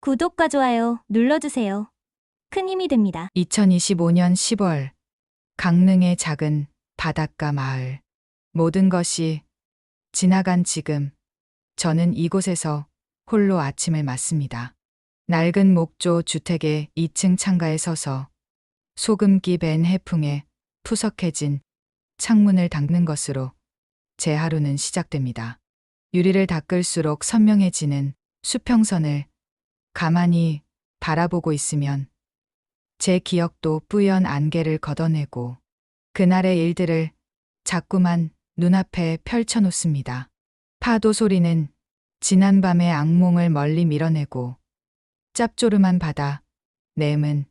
구독과 좋아요 눌러주세요. 큰 힘이 됩니다. 2025년 10월 강릉의 작은 바닷가 마을. 모든 것이 지나간 지금 저는 이곳에서 홀로 아침을 맞습니다. 낡은 목조 주택의 2층 창가에 서서 소금기 밴 해풍에 푸석해진 창문을 닦는 것으로 제 하루는 시작됩니다. 유리를 닦을수록 선명해지는 수평선을 가만히 바라보고 있으면 제 기억도 뿌연 안개를 걷어내고 그날의 일들을 자꾸만 눈앞에 펼쳐놓습니다. 파도 소리는 지난밤의 악몽을 멀리 밀어내고 짭조름한 바다 내음은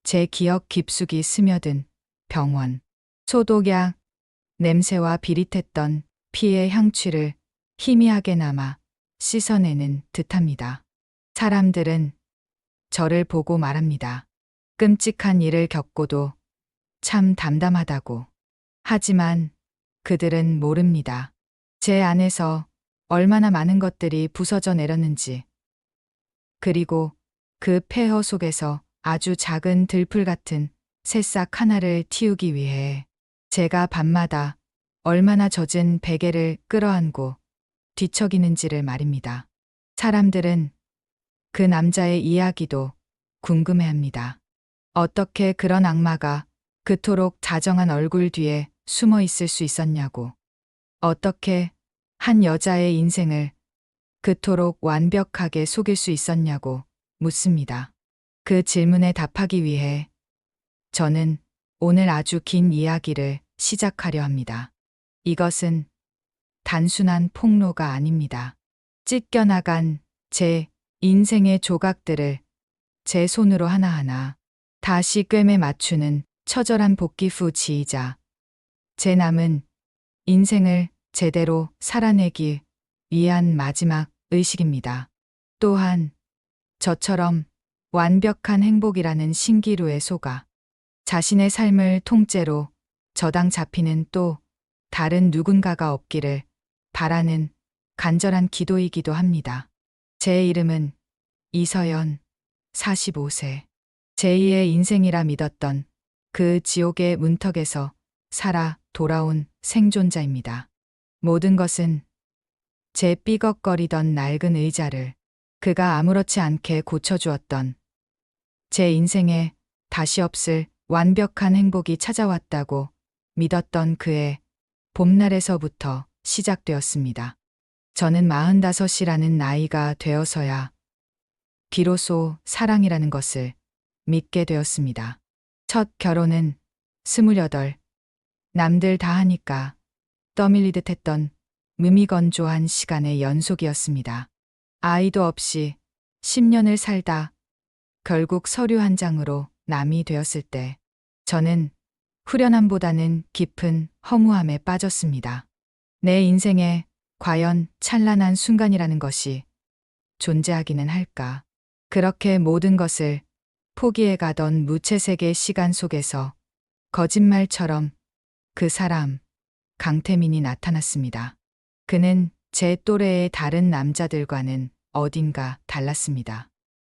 제 기억 깊숙이 스며든 병원, 소독약, 냄새와 비릿했던 피의 향취를 희미하게 남아 씻어내는 듯합니다. 사람들은 저를 보고 말합니다. 끔찍한 일을 겪고도 참 담담하다고. 하지만 그들은 모릅니다. 제 안에서 얼마나 많은 것들이 부서져 내렸는지. 그리고 그 폐허 속에서 아주 작은 들풀 같은 새싹 하나를 틔우기 위해 제가 밤마다 얼마나 젖은 베개를 끌어안고 뒤척이는지를 말입니다. 사람들은 그 남자의 이야기도 궁금해합니다. 어떻게 그런 악마가 그토록 다정한 얼굴 뒤에 숨어 있을 수 있었냐고. 어떻게 한 여자의 인생을 그토록 완벽하게 속일 수 있었냐고 묻습니다. 그 질문에 답하기 위해 저는 오늘 아주 긴 이야기를 시작하려 합니다. 이것은 단순한 폭로가 아닙니다. 찢겨나간 제 인생의 조각들을 제 손으로 하나하나 다시 꿰매 맞추는 처절한 복귀 후 지이자 제 남은 인생을 제대로 살아내기 위한 마지막 의식입니다. 또한 저처럼 완벽한 행복이라는 신기루에 속아 자신의 삶을 통째로 저당 잡히는 또 다른 누군가가 없기를 바라는 간절한 기도이기도 합니다. 제 이름은 이서연, 45세. 제2의 인생이라 믿었던 그 지옥의 문턱에서 살아 돌아온 생존자입니다. 모든 것은 제 삐걱거리던 낡은 의자를 그가 아무렇지 않게 고쳐주었던 제 인생에 다시 없을 완벽한 행복이 찾아왔다고 믿었던 그의 봄날에서부터 시작되었습니다. 저는 45이라는 나이가 되어서야 비로소 사랑이라는 것을 믿게 되었습니다. 첫 결혼은 28, 남들 다 하니까 떠밀리듯 했던 무미건조한 시간의 연속이었습니다. 아이도 없이 10년을 살다 결국 서류 한 장으로 남이 되었을 때 저는 후련함보다는 깊은 허무함에 빠졌습니다. 내 인생에 과연 찬란한 순간이라는 것이 존재하기는 할까? 그렇게 모든 것을 포기해 가던 무채색의 시간 속에서 거짓말처럼 그 사람, 강태민이 나타났습니다. 그는 제 또래의 다른 남자들과는 어딘가 달랐습니다.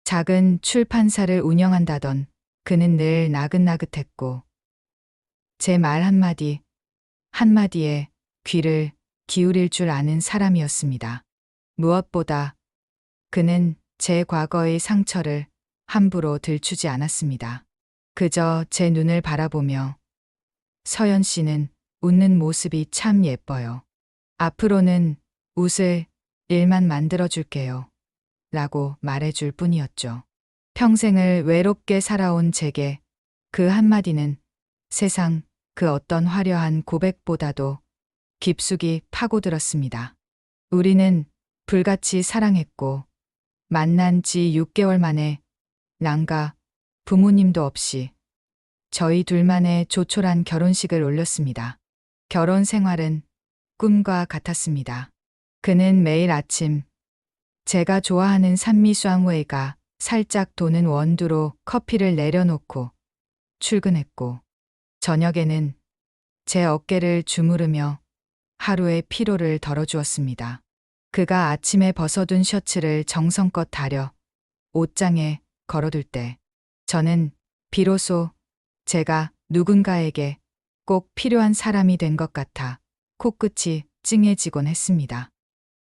작은 출판사를 운영한다던 그는 늘 나긋나긋했고 제 말 한마디에 귀를 기울일 줄 아는 사람이었습니다. 무엇보다 그는 제 과거의 상처를 함부로 들추지 않았습니다. 그저 제 눈을 바라보며 서연 씨는 웃는 모습이 참 예뻐요. 앞으로는 웃을 일만 만들어줄게요. 라고 말해줄 뿐이었죠. 평생을 외롭게 살아온 제게 그 한마디는 세상 그 어떤 화려한 고백보다도 깊숙이 파고들었습니다. 우리는 불같이 사랑했고 만난 지 6개월 만에 남과 부모님도 없이 저희 둘만의 조촐한 결혼식을 올렸습니다. 결혼 생활은 꿈과 같았습니다. 그는 매일 아침 제가 좋아하는 산미 쌍웨이가 살짝 도는 원두로 커피를 내려놓고 출근했고 저녁에는 제 어깨를 주무르며 하루의 피로를 덜어주었습니다. 그가 아침에 벗어둔 셔츠를 정성껏 다려 옷장에 걸어둘 때 저는 비로소 제가 누군가에게 꼭 필요한 사람이 된 것 같아 코끝이 찡해지곤 했습니다.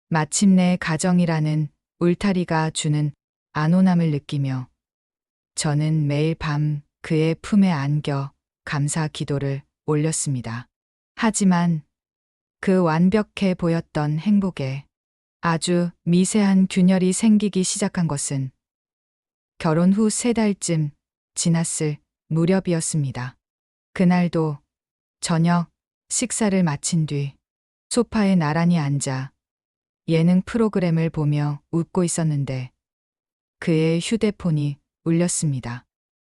마침내 가정이라는 울타리가 주는 안온함을 느끼며 저는 매일 밤 그의 품에 안겨 감사 기도를 올렸습니다. 하지만 그 완벽해 보였던 행복에 아주 미세한 균열이 생기기 시작한 것은 결혼 후 3달쯤 지났을 무렵이었습니다. 그날도 저녁 식사를 마친 뒤 소파에 나란히 앉아 예능 프로그램을 보며 웃고 있었는데 그의 휴대폰이 울렸습니다.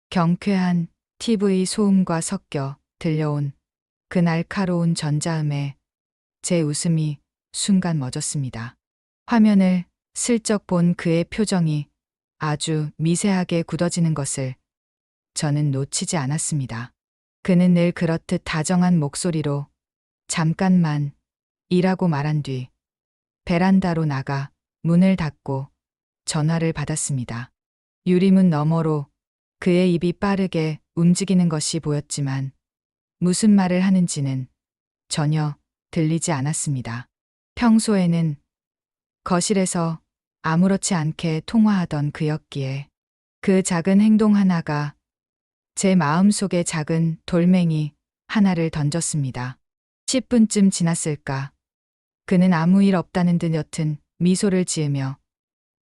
경쾌한 TV 소음과 섞여 들려온 그 날카로운 전자음에 제 웃음이 순간 멎었습니다. 화면을 슬쩍 본 그의 표정이 아주 미세하게 굳어지는 것을 저는 놓치지 않았습니다. 그는 늘 그렇듯 다정한 목소리로 잠깐만 이라고 말한 뒤 베란다로 나가 문을 닫고 전화를 받았습니다. 유리문 너머로 그의 입이 빠르게 움직이는 것이 보였지만 무슨 말을 하는지는 전혀 들리지 않았습니다. 평소에는 거실에서 아무렇지 않게 통화하던 그였기에 그 작은 행동 하나가 제 마음속에 작은 돌멩이 하나를 던졌습니다. 10분쯤 지났을까? 그는 아무 일 없다는 듯 옅은 미소를 지으며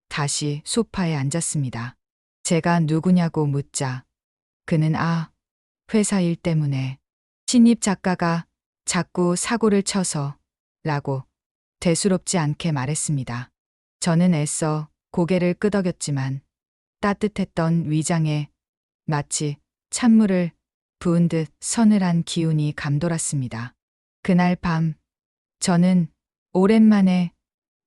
다시 소파에 앉았습니다. 제가 누구냐고 묻자 그는 회사 일 때문에 신입 작가가 자꾸 사고를 쳐서 라고 대수롭지 않게 말했습니다. 저는 애써 고개를 끄덕였지만 따뜻했던 위장에 마치 찬물을 부은 듯 서늘한 기운이 감돌았습니다. 그날 밤 저는 오랜만에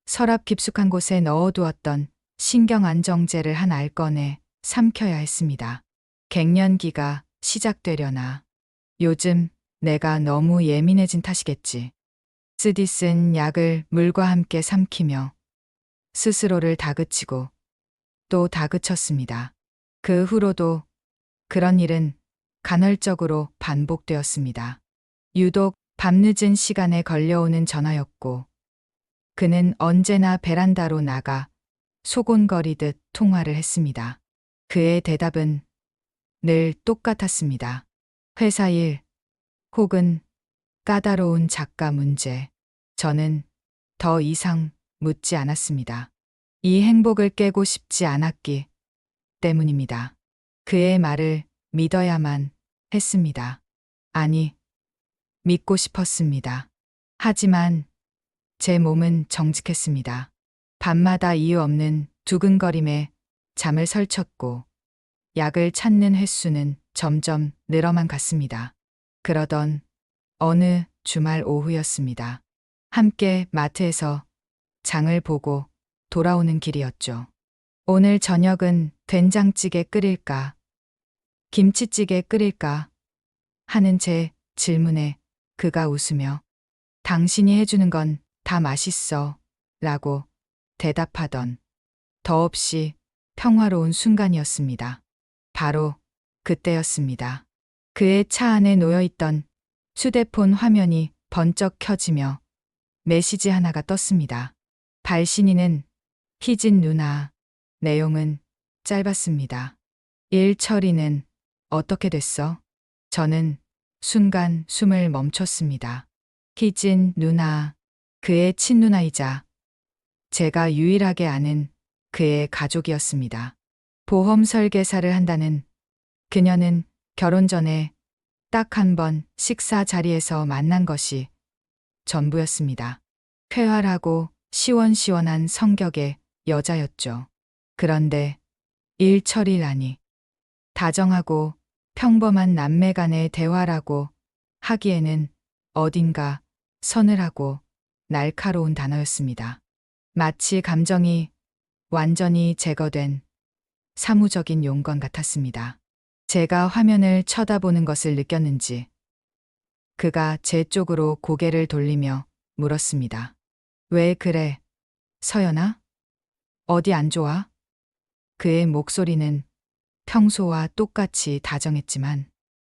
서랍 깊숙한 곳에 넣어두었던 신경안정제를 한 알 꺼내 삼켜야 했습니다. 갱년기가 시작되려나. 요즘 내가 너무 예민해진 탓이겠지. 쓰디 쓴 약을 물과 함께 삼키며 스스로를 다그치고 또 다그쳤습니다. 그 후로도 그런 일은 간헐적으로 반복되었습니다. 유독 밤늦은 시간에 걸려오는 전화였고 그는 언제나 베란다로 나가 소곤거리듯 통화를 했습니다. 그의 대답은 늘 똑같았습니다. 회사 일 혹은 까다로운 작가 문제. 저는 더 이상 묻지 않았습니다. 이 행복을 깨고 싶지 않았기 때문입니다. 그의 말을 믿어야만 했습니다. 아니, 믿고 싶었습니다. 하지만 제 몸은 정직했습니다. 밤마다 이유 없는 두근거림에 잠을 설쳤고 약을 찾는 횟수는 점점 늘어만 갔습니다. 그러던 어느 주말 오후였습니다. 함께 마트에서 장을 보고 돌아오는 길이었죠. 오늘 저녁은 된장찌개 끓일까? 김치찌개 끓일까? 하는 제 질문에 그가 웃으며 당신이 해주는 건 다 맛있어 라고 대답하던 더없이 평화로운 순간이었습니다. 바로 그때였습니다. 그의 차 안에 놓여있던 휴대폰 화면이 번쩍 켜지며 메시지 하나가 떴습니다. 발신인은 희진 누나. 내용은 짧았습니다. 일 처리는 어떻게 됐어? 저는 순간 숨을 멈췄습니다. 희진 누나, 그의 친누나이자 제가 유일하게 아는 그의 가족이었습니다. 보험 설계사를 한다는 그녀는 결혼 전에 딱 한 번 식사 자리에서 만난 것이 전부였습니다. 쾌활하고 시원시원한 성격의 여자였죠. 그런데 일 처리라니. 다정하고 평범한 남매 간의 대화라고 하기에는 어딘가 서늘하고 날카로운 단어였습니다. 마치 감정이 완전히 제거된 사무적인 용건 같았습니다. 제가 화면을 쳐다보는 것을 느꼈는지 그가 제 쪽으로 고개를 돌리며 물었습니다. 왜 그래, 서연아? 어디 안 좋아? 그의 목소리는 평소와 똑같이 다정했지만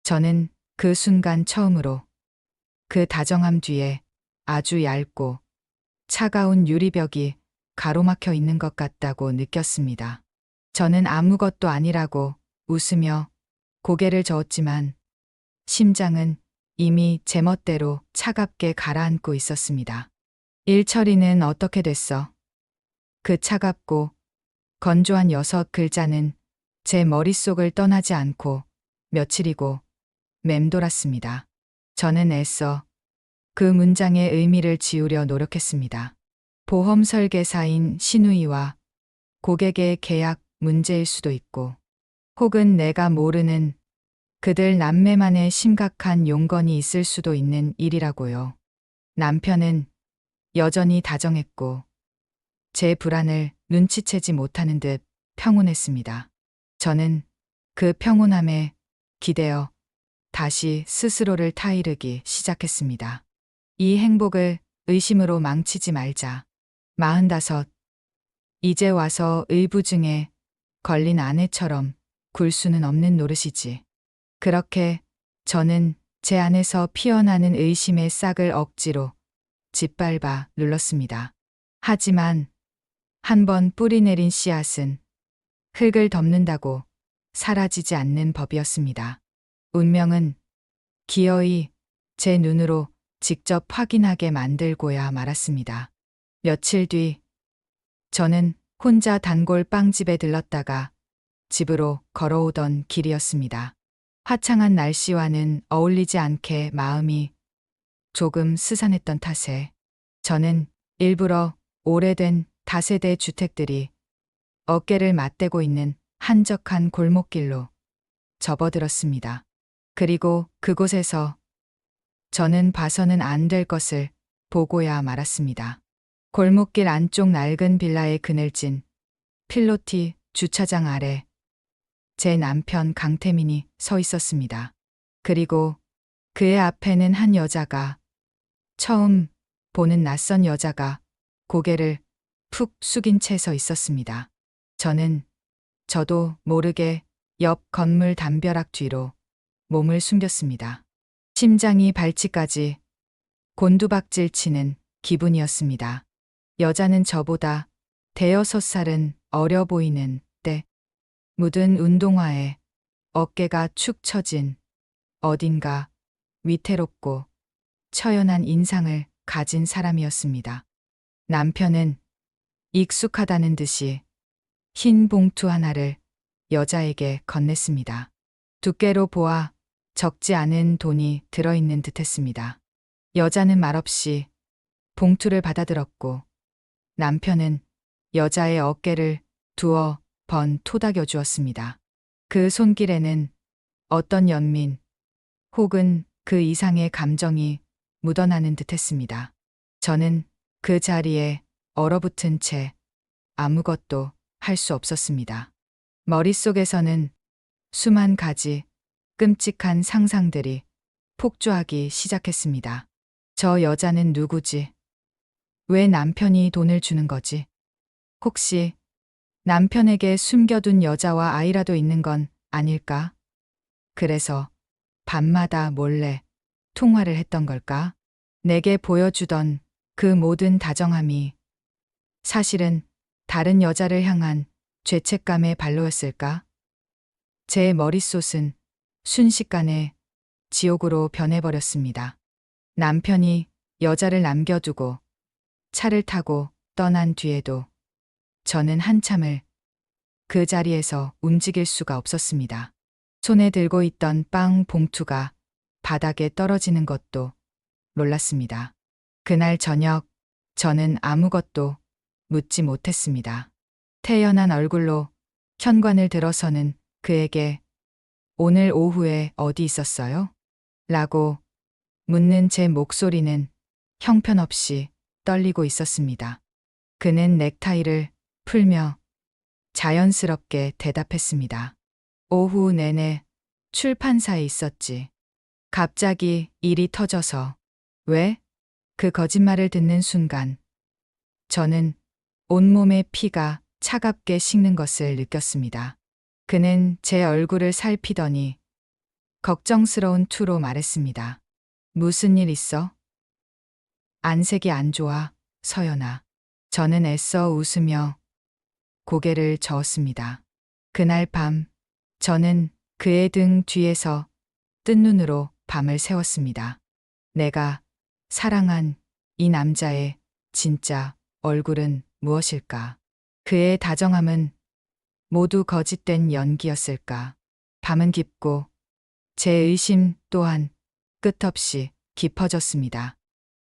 저는 그 순간 처음으로 그 다정함 뒤에 아주 얇고 차가운 유리벽이 가로막혀 있는 것 같다고 느꼈습니다. 저는 아무것도 아니라고 웃으며 고개를 저었지만 심장은 이미 제멋대로 차갑게 가라앉고 있었습니다. 일처리는 어떻게 됐어? 그 차갑고 건조한 6글자는 제 머릿속을 떠나지 않고 며칠이고 맴돌았습니다. 저는 애써 그 문장의 의미를 지우려 노력했습니다. 보험 설계사인 신우이와 고객의 계약 문제일 수도 있고, 혹은 내가 모르는 그들 남매만의 심각한 용건이 있을 수도 있는 일이라고요. 남편은 여전히 다정했고, 제 불안을 눈치채지 못하는 듯 평온했습니다. 저는 그 평온함에 기대어 다시 스스로를 타이르기 시작했습니다. 이 행복을 의심으로 망치지 말자. 45. 이제 와서 의부증에 걸린 아내처럼 굴 수는 없는 노릇이지. 그렇게 저는 제 안에서 피어나는 의심의 싹을 억지로 짓밟아 눌렀습니다. 하지만 한번 뿌리내린 씨앗은 흙을 덮는다고 사라지지 않는 법이었습니다. 운명은 기어이 제 눈으로 직접 확인하게 만들고야 말았습니다. 며칠 뒤 저는 혼자 단골 빵집에 들렀다가 집으로 걸어오던 길이었습니다. 화창한 날씨와는 어울리지 않게 마음이 조금 스산했던 탓에 저는 일부러 오래된 다세대 주택들이 어깨를 맞대고 있는 한적한 골목길로 접어들었습니다. 그리고 그곳에서 저는 봐서는 안 될 것을 보고야 말았습니다. 골목길 안쪽 낡은 빌라의 그늘진 필로티 주차장 아래 제 남편 강태민이 서 있었습니다. 그리고 그의 앞에는 한 여자가, 처음 보는 낯선 여자가 고개를 푹 숙인 채 서 있었습니다. 저도 모르게 옆 건물 담벼락 뒤로 몸을 숨겼습니다. 심장이 발치까지 곤두박질 치는 기분이었습니다. 여자는 저보다 5살은 어려 보이는 때 묻은 운동화에 어깨가 축 처진 어딘가 위태롭고 처연한 인상을 가진 사람이었습니다. 남편은 익숙하다는 듯이 흰 봉투 하나를 여자에게 건넸습니다. 두께로 보아 적지 않은 돈이 들어있는 듯했습니다. 여자는 말없이 봉투를 받아들었고 남편은 여자의 어깨를 두어 번 토닥여 주었습니다. 그 손길에는 어떤 연민 혹은 그 이상의 감정이 묻어나는 듯했습니다. 저는 그 자리에 얼어붙은 채 아무것도 할 수 없었습니다. 머릿속에서는 수만 가지 끔찍한 상상들이 폭주하기 시작했습니다. 저 여자는 누구지? 왜 남편이 돈을 주는 거지? 혹시 남편에게 숨겨둔 여자와 아이라도 있는 건 아닐까? 그래서 밤마다 몰래 통화를 했던 걸까? 내게 보여주던 그 모든 다정함이 사실은 다른 여자를 향한 죄책감의 발로였을까? 제 머릿속은 순식간에 지옥으로 변해버렸습니다. 남편이 여자를 남겨두고 차를 타고 떠난 뒤에도 저는 한참을 그 자리에서 움직일 수가 없었습니다. 손에 들고 있던 빵 봉투가 바닥에 떨어지는 것도 놀랐습니다. 그날 저녁 저는 아무것도 묻지 못했습니다. 태연한 얼굴로 현관을 들어서는 그에게 오늘 오후에 어디 있었어요? 라고 묻는 제 목소리는 형편없이 떨리고 있었습니다. 그는 넥타이를 풀며 자연스럽게 대답했습니다. 오후 내내 출판사에 있었지. 갑자기 일이 터져서. 왜? 그 거짓말을 듣는 순간 저는 온몸에 피가 차갑게 식는 것을 느꼈습니다. 그는 제 얼굴을 살피더니 걱정스러운 투로 말했습니다. 무슨 일 있어? 안색이 안 좋아, 서연아. 저는 애써 웃으며 고개를 저었습니다. 그날 밤, 저는 그의 등 뒤에서 뜬 눈으로 밤을 새웠습니다. 내가 사랑한 이 남자의 진짜 얼굴은 무엇일까? 그의 다정함은 모두 거짓된 연기였을까? 밤은 깊고 제 의심 또한 끝없이 깊어졌습니다.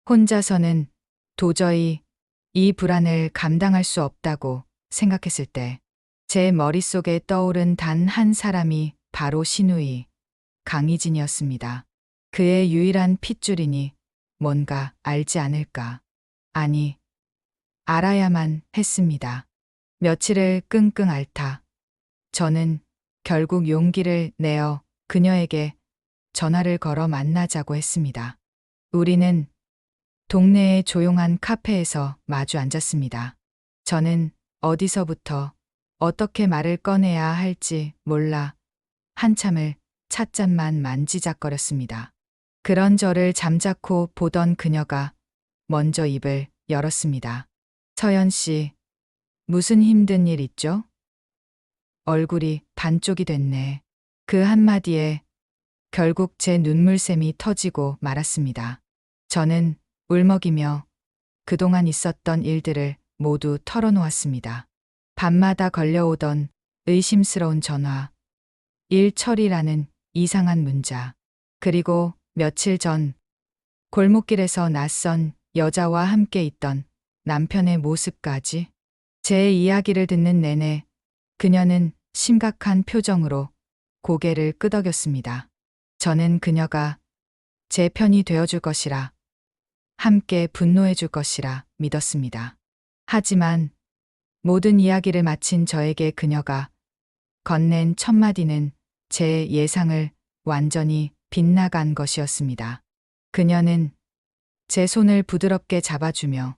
혼자서는 도저히 이 불안을 감당할 수 없다고 생각했을 때 제 머릿속에 떠오른 단 한 사람이 바로 신우이 강희진이었습니다. 그의 유일한 핏줄이니 뭔가 알지 않을까. 아니, 알아야만 했습니다. 며칠을 끙끙 앓다 저는 결국 용기를 내어 그녀에게 전화를 걸어 만나자고 했습니다. 우리는 동네의 조용한 카페에서 마주 앉았습니다. 저는 어디서부터 어떻게 말을 꺼내야 할지 몰라 한참을 찻잔만 만지작거렸습니다. 그런 저를 잠자코 보던 그녀가 먼저 입을 열었습니다. 서연 씨, 무슨 힘든 일 있죠? 얼굴이 반쪽이 됐네. 그 한마디에 결국 제 눈물샘이 터지고 말았습니다. 저는 울먹이며 그동안 있었던 일들을 모두 털어놓았습니다. 밤마다 걸려오던 의심스러운 전화, 일 처리라는 이상한 문자, 그리고 며칠 전 골목길에서 낯선 여자와 함께 있던 남편의 모습까지. 제 이야기를 듣는 내내 그녀는 심각한 표정으로 고개를 끄덕였습니다. 저는 그녀가 제 편이 되어줄 것이라, 함께 분노해줄 것이라 믿었습니다. 하지만 모든 이야기를 마친 저에게 그녀가 건넨 첫마디는 제 예상을 완전히 빗나간 것이었습니다. 그녀는 제 손을 부드럽게 잡아주며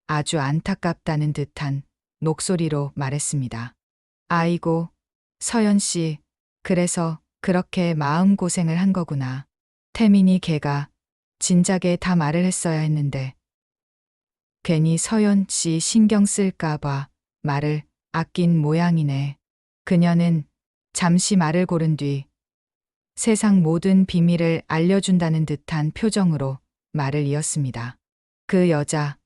아주 안타깝다는 듯한 목소리로 말했습니다. 아이고, 서연 씨, 그래서 그렇게 마음고생을 한 거구나. 태민이 걔가 진작에 다 말을 했어야 했는데 괜히 서연 씨 신경 쓸까봐 말을 아낀 모양이네. 그녀는 잠시 말을 고른 뒤 세상 모든 비밀을 알려준다는 듯한 표정으로 말을 이었습니다. 그 여자,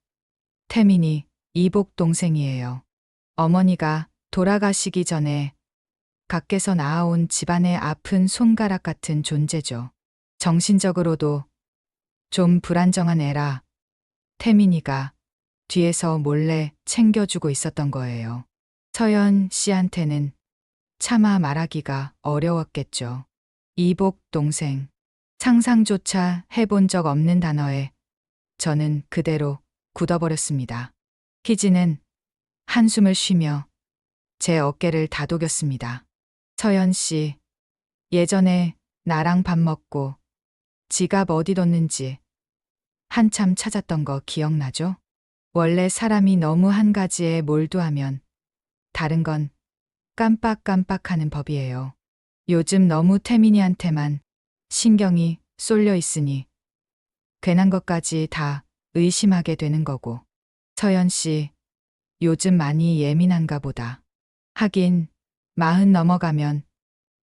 태민이 이복 동생이에요. 어머니가 돌아가시기 전에 밖에서 낳아온 집안의 아픈 손가락 같은 존재죠. 정신적으로도 좀 불안정한 애라 태민이가 뒤에서 몰래 챙겨주고 있었던 거예요. 서연 씨한테는 차마 말하기가 어려웠겠죠. 이복 동생. 상상조차 해본 적 없는 단어에 저는 그대로 굳어버렸습니다. 희진은 한숨을 쉬며 제 어깨를 다독였습니다. 서연 씨, 예전에 나랑 밥 먹고 지갑 어디 뒀는지 한참 찾았던 거 기억나죠? 원래 사람이 너무 한 가지에 몰두하면 다른 건 깜빡깜빡하는 법이에요. 요즘 너무 태민이한테만 신경이 쏠려 있으니 괜한 것까지 다 의심하게 되는 거고. 서연 씨, 요즘 많이 예민한가 보다. 하긴 40 넘어가면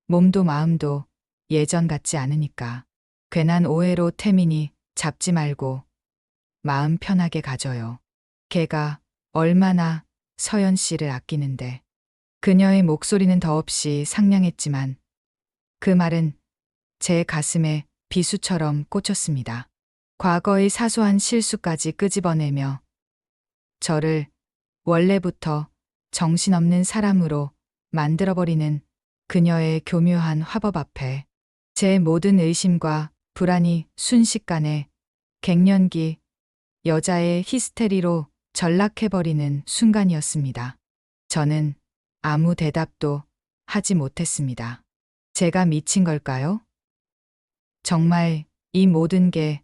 몸도 마음도 예전 같지 않으니까. 괜한 오해로 태민이 잡지 말고 마음 편하게 가져요. 걔가 얼마나 서연 씨를 아끼는데. 그녀의 목소리는 더없이 상냥했지만 그 말은 제 가슴에 비수처럼 꽂혔습니다. 과거의 사소한 실수까지 끄집어내며 저를 원래부터 정신없는 사람으로 만들어버리는 그녀의 교묘한 화법 앞에 제 모든 의심과 불안이 순식간에 갱년기 여자의 히스테리로 전락해버리는 순간이었습니다. 저는 아무 대답도 하지 못했습니다. 제가 미친 걸까요? 정말 이 모든 게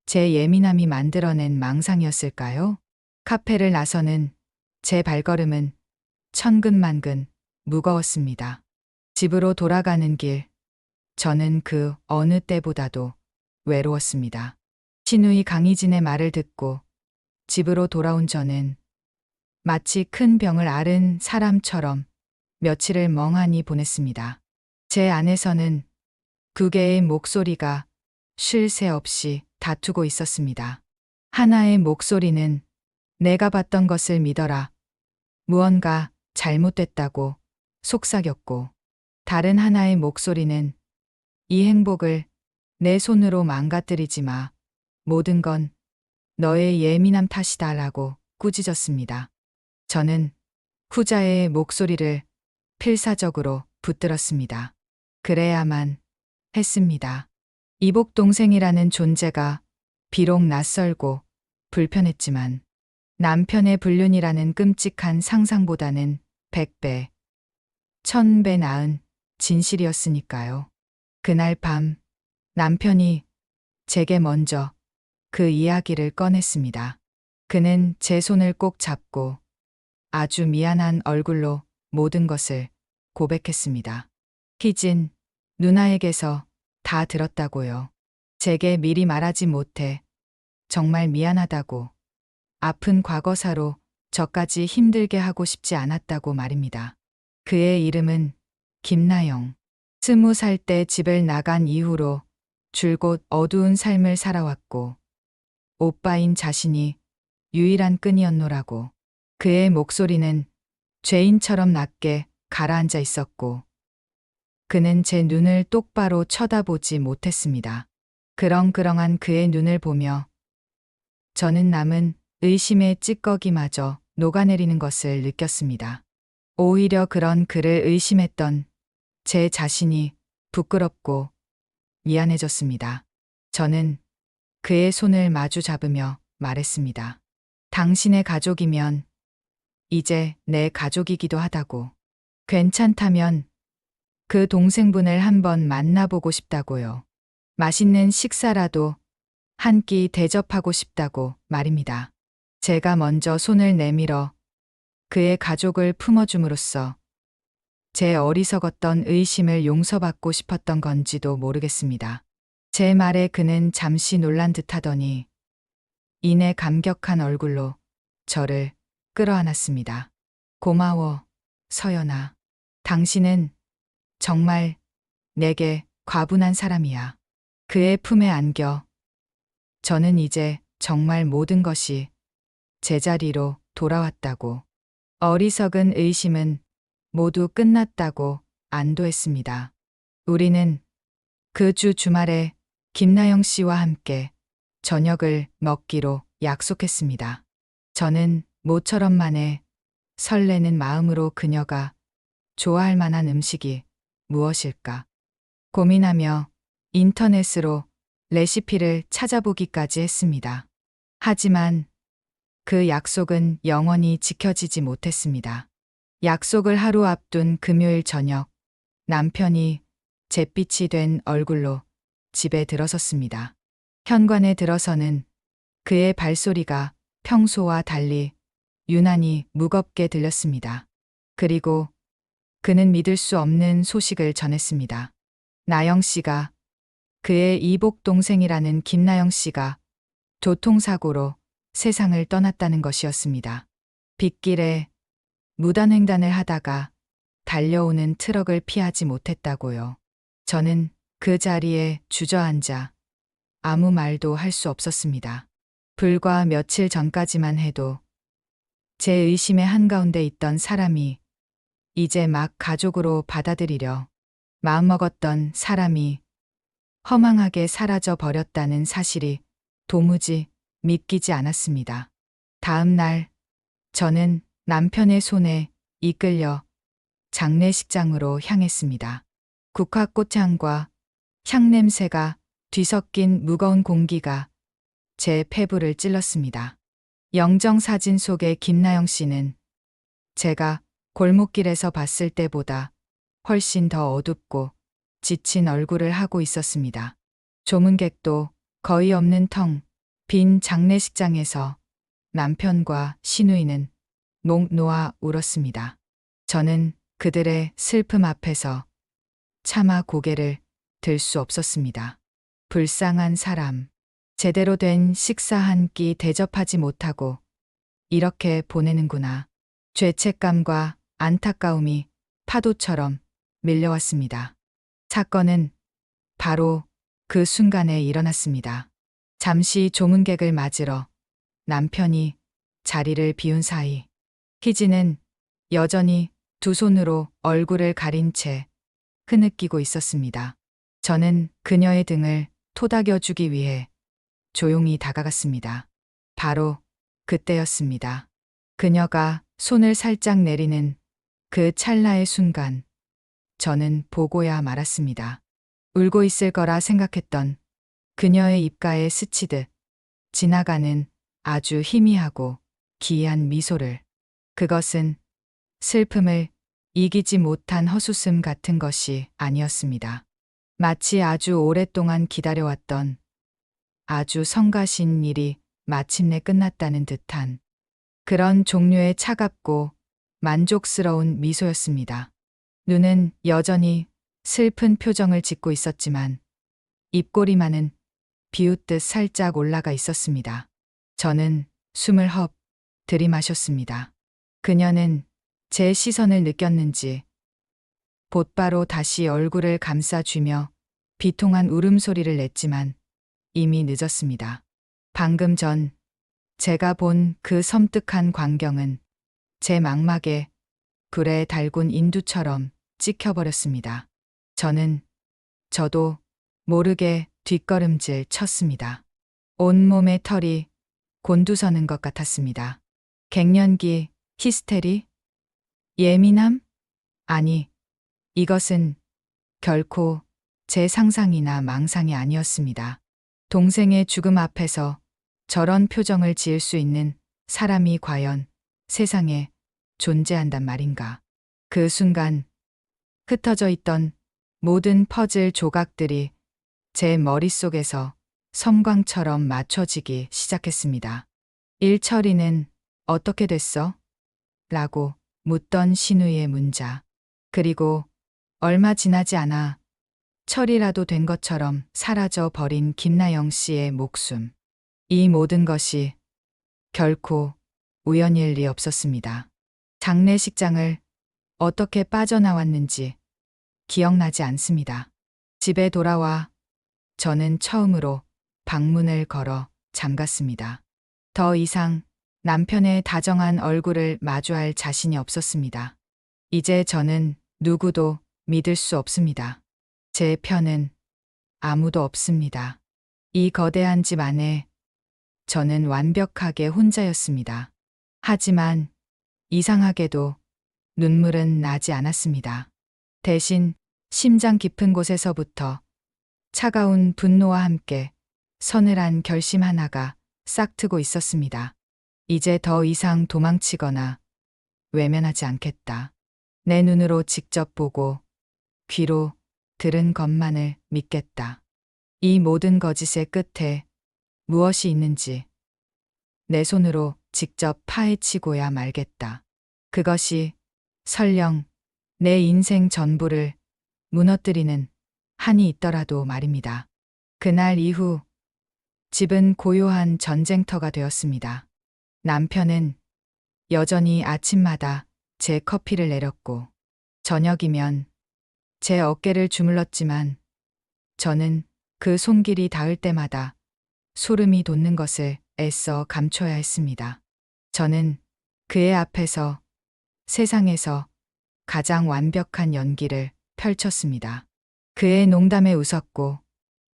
제 예민함이 만들어낸 망상이었을까요? 카페를 나서는 제 발걸음은 천근만근 무거웠습니다. 집으로 돌아가는 길, 저는 그 어느 때보다도 외로웠습니다. 신우이 강희진의 말을 듣고 집으로 돌아온 저는 마치 큰 병을 앓은 사람처럼 며칠을 멍하니 보냈습니다. 제 안에서는 두 개의 목소리가 쉴 새 없이 다투고 있었습니다. 하나의 목소리는 내가 봤던 것을 믿어라. 무언가 잘못됐다고 속삭였고, 다른 하나의 목소리는 이 행복을 내 손으로 망가뜨리지 마. 모든 건 너의 예민함 탓이다라고 꾸짖었습니다. 저는 후자의 목소리를 필사적으로 붙들었습니다. 그래야만 했습니다. 이복 동생이라는 존재가 비록 낯설고 불편했지만 남편의 불륜이라는 끔찍한 상상보다는 100배, 1000배 나은 진실이었으니까요. 그날 밤 남편이 제게 먼저 그 이야기를 꺼냈습니다. 그는 제 손을 꼭 잡고 아주 미안한 얼굴로 모든 것을 고백했습니다. 희진, 누나에게서 다 들었다고요. 제게 미리 말하지 못해 정말 미안하다고. 아픈 과거사로 저까지 힘들게 하고 싶지 않았다고 말입니다. 그의 이름은 김나영. 20살 때 집을 나간 이후로 줄곧 어두운 삶을 살아왔고 오빠인 자신이 유일한 끈이었노라고. 그의 목소리는 죄인처럼 낮게 가라앉아 있었고 그는 제 눈을 똑바로 쳐다보지 못했습니다. 그렁그렁한 그의 눈을 보며 저는 남은 의심의 찌꺼기마저 녹아내리는 것을 느꼈습니다. 오히려 그런 그를 의심했던 제 자신이 부끄럽고 미안해졌습니다. 저는 그의 손을 마주 잡으며 말했습니다. 당신의 가족이면 이제 내 가족이기도 하다고. 괜찮다면 그 동생분을 한번 만나보고 싶다고요. 맛있는 식사라도 한 끼 대접하고 싶다고 말입니다. 제가 먼저 손을 내밀어 그의 가족을 품어줌으로써 제 어리석었던 의심을 용서받고 싶었던 건지도 모르겠습니다. 제 말에 그는 잠시 놀란 듯하더니 이내 감격한 얼굴로 저를 끌어안았습니다. 고마워, 서연아. 당신은 정말 내게 과분한 사람이야. 그의 품에 안겨 저는 이제 정말 모든 것이 제자리로 돌아왔다고, 어리석은 의심은 모두 끝났다고 안도했습니다. 우리는 그 주 주말에 김나영 씨와 함께 저녁을 먹기로 약속했습니다. 저는 모처럼만에 설레는 마음으로 그녀가 좋아할 만한 음식이 무엇일까 고민하며 인터넷으로 레시피를 찾아보기까지 했습니다. 하지만 그 약속은 영원히 지켜지지 못했습니다. 약속을 하루 앞둔 금요일 저녁, 남편이 잿빛이 된 얼굴로 집에 들어섰습니다. 현관에 들어서는 그의 발소리가 평소와 달리 유난히 무겁게 들렸습니다. 그리고 그는 믿을 수 없는 소식을 전했습니다. 나영 씨가, 그의 이복 동생이라는 김나영 씨가 교통사고로 세상을 떠났다는 것이었습니다. 빗길에 무단횡단을 하다가 달려오는 트럭을 피하지 못했다고요. 저는 그 자리에 주저앉아 아무 말도 할 수 없었습니다. 불과 며칠 전까지만 해도 제 의심의 한가운데 있던 사람이 이제 막 가족으로 받아들이려 마음먹었던 사람이 허망하게 사라져 버렸다는 사실이 도무지 믿기지 않았습니다. 다음 날 저는 남편의 손에 이끌려 장례식장으로 향했습니다. 국화꽃향과 향냄새가 뒤섞인 무거운 공기가 제 폐부를 찔렀습니다. 영정사진 속의 김나영 씨는 제가 골목길에서 봤을 때보다 훨씬 더 어둡고 지친 얼굴을 하고 있었습니다. 조문객도 거의 없는 텅 빈 장례식장에서 남편과 시누이는 목 놓아 울었습니다. 저는 그들의 슬픔 앞에서 차마 고개를 들 수 없었습니다. 불쌍한 사람. 제대로 된 식사 한 끼 대접하지 못하고 이렇게 보내는구나. 죄책감과 안타까움이 파도처럼 밀려왔습니다. 사건은 바로 그 순간에 일어났습니다. 잠시 조문객을 맞으러 남편이 자리를 비운 사이 희진은 여전히 두 손으로 얼굴을 가린 채 흐느끼고 있었습니다. 저는 그녀의 등을 토닥여주기 위해 조용히 다가갔습니다. 바로 그때였습니다. 그녀가 손을 살짝 내리는 그 찰나의 순간 저는 보고야 말았습니다. 울고 있을 거라 생각했던 그녀의 입가에 스치듯 지나가는 아주 희미하고 기이한 미소를. 그것은 슬픔을 이기지 못한 허수음 같은 것이 아니었습니다. 마치 아주 오랫동안 기다려왔던 아주 성가신 일이 마침내 끝났다는 듯한 그런 종류의 차갑고 만족스러운 미소였습니다. 눈은 여전히 슬픈 표정을 짓고 있었지만 입꼬리만은 비웃듯 살짝 올라가 있었습니다. 저는 숨을 헙 들이마셨습니다. 그녀는 제 시선을 느꼈는지 곧바로 다시 얼굴을 감싸쥐며 비통한 울음소리를 냈지만 이미 늦었습니다. 방금 전 제가 본 그 섬뜩한 광경은 제 망막에 불에 달군 인두처럼 찍혀버렸습니다. 저도 모르게 뒷걸음질 쳤습니다. 온몸의 털이 곤두서는 것 같았습니다. 갱년기, 히스테리, 예민함? 아니, 이것은 결코 제 상상이나 망상이 아니었습니다. 동생의 죽음 앞에서 저런 표정을 지을 수 있는 사람이 과연 세상에 존재한단 말인가. 그 순간 흩어져 있던 모든 퍼즐 조각들이 제 머릿속에서 섬광처럼 맞춰지기 시작했습니다. 일처리는 어떻게 됐어? 라고 묻던 신우이의 문자. 그리고 얼마 지나지 않아 철이라도 된 것처럼 사라져 버린 김나영 씨의 목숨. 이 모든 것이 결코 우연일 리 없었습니다. 장례식장을 어떻게 빠져나왔는지 기억나지 않습니다. 집에 돌아와 저는 처음으로 방문을 걸어 잠갔습니다. 더 이상 남편의 다정한 얼굴을 마주할 자신이 없었습니다. 이제 저는 누구도 믿을 수 없습니다. 제 편은 아무도 없습니다. 이 거대한 집 안에 저는 완벽하게 혼자였습니다. 하지만 이상하게도 눈물은 나지 않았습니다. 대신 심장 깊은 곳에서부터 차가운 분노와 함께 서늘한 결심 하나가 싹트고 있었습니다. 이제 더 이상 도망치거나 외면하지 않겠다. 내 눈으로 직접 보고 귀로 들은 것만을 믿겠다. 이 모든 거짓의 끝에 무엇이 있는지 내 손으로 직접 파헤치고야 말겠다. 그것이 설령 내 인생 전부를 무너뜨리는 한이 있더라도 말입니다. 그날 이후 집은 고요한 전쟁터가 되었습니다. 남편은 여전히 아침마다 제 커피를 내렸고 저녁이면 제 어깨를 주물렀지만 저는 그 손길이 닿을 때마다 소름이 돋는 것을 애써 감춰야 했습니다. 저는 그의 앞에서 세상에서 가장 완벽한 연기를 펼쳤습니다. 그의 농담에 웃었고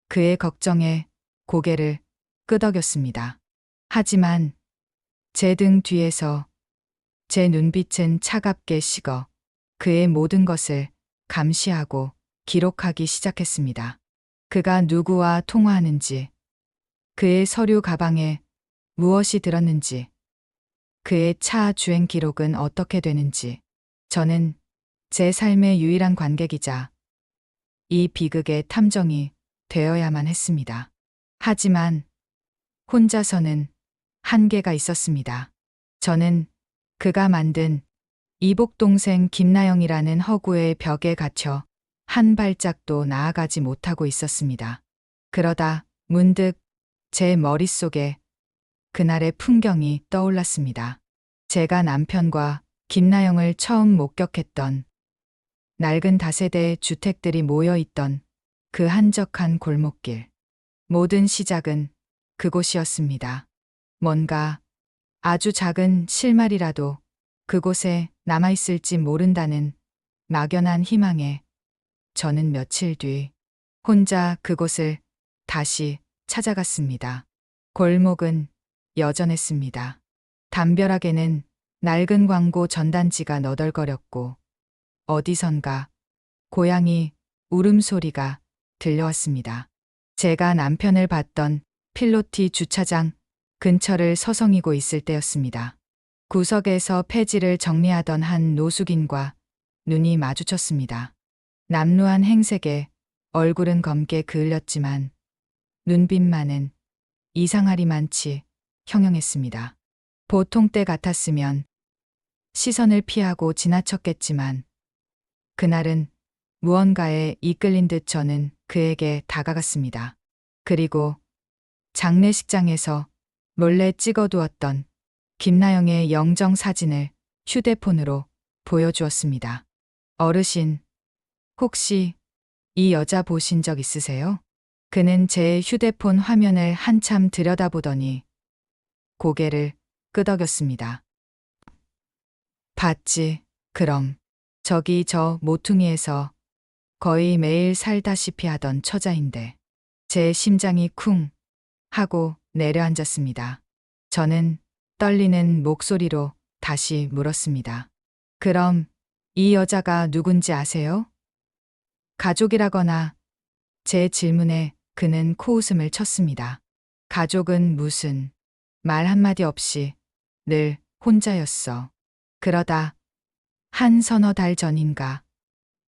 그의 걱정에 고개를 끄덕였습니다. 하지만 제 등 뒤에서 제 눈빛은 차갑게 식어 그의 모든 것을 감시하고 기록하기 시작했습니다. 그가 누구와 통화하는지, 그의 서류 가방에 무엇이 들었는지, 그의 차 주행 기록은 어떻게 되는지. 저는 제 삶의 유일한 관객이자 이 비극의 탐정이 되어야만 했습니다. 하지만 혼자서는 한계가 있었습니다. 저는 그가 만든 이복 동생 김나영이라는 허구의 벽에 갇혀 한 발짝도 나아가지 못하고 있었습니다. 그러다 문득 제 머릿속에 그날의 풍경이 떠올랐습니다. 제가 남편과 김나영을 처음 목격했던 낡은 다세대 주택들이 모여 있던 그 한적한 골목길. 모든 시작은 그곳이었습니다. 뭔가 아주 작은 실마리라도 그곳에 남아있을지 모른다는 막연한 희망에 저는 며칠 뒤 혼자 그곳을 다시 찾아갔습니다. 골목은 여전했습니다. 담벼락에는 낡은 광고 전단지가 너덜거렸고 어디선가 고양이 울음소리가 들려왔습니다. 제가 남편을 봤던 필로티 주차장 근처를 서성이고 있을 때였습니다. 구석에서 폐지를 정리하던 한 노숙인과 눈이 마주쳤습니다. 남루한 행색에 얼굴은 검게 그을렸지만 눈빛만은 이상하리만치 형형했습니다. 보통 때 같았으면 시선을 피하고 지나쳤겠지만 그날은 무언가에 이끌린 듯 저는 그에게 다가갔습니다. 그리고 장례식장에서 몰래 찍어두었던 김나영의 영정 사진을 휴대폰으로 보여주었습니다. 어르신, 혹시 이 여자 보신 적 있으세요? 그는 제 휴대폰 화면을 한참 들여다보더니 고개를 끄덕였습니다. 봤지, 그럼. 저기 저 모퉁이에서 거의 매일 살다시피 하던 처자인데. 제 심장이 쿵 하고 내려앉았습니다. 저는 떨리는 목소리로 다시 물었습니다. 그럼 이 여자가 누군지 아세요? 가족이라거나. 제 질문에 그는 코웃음을 쳤습니다. 가족은 무슨. 말 한마디 없이 늘 혼자였어. 그러다 한 서너 달 전인가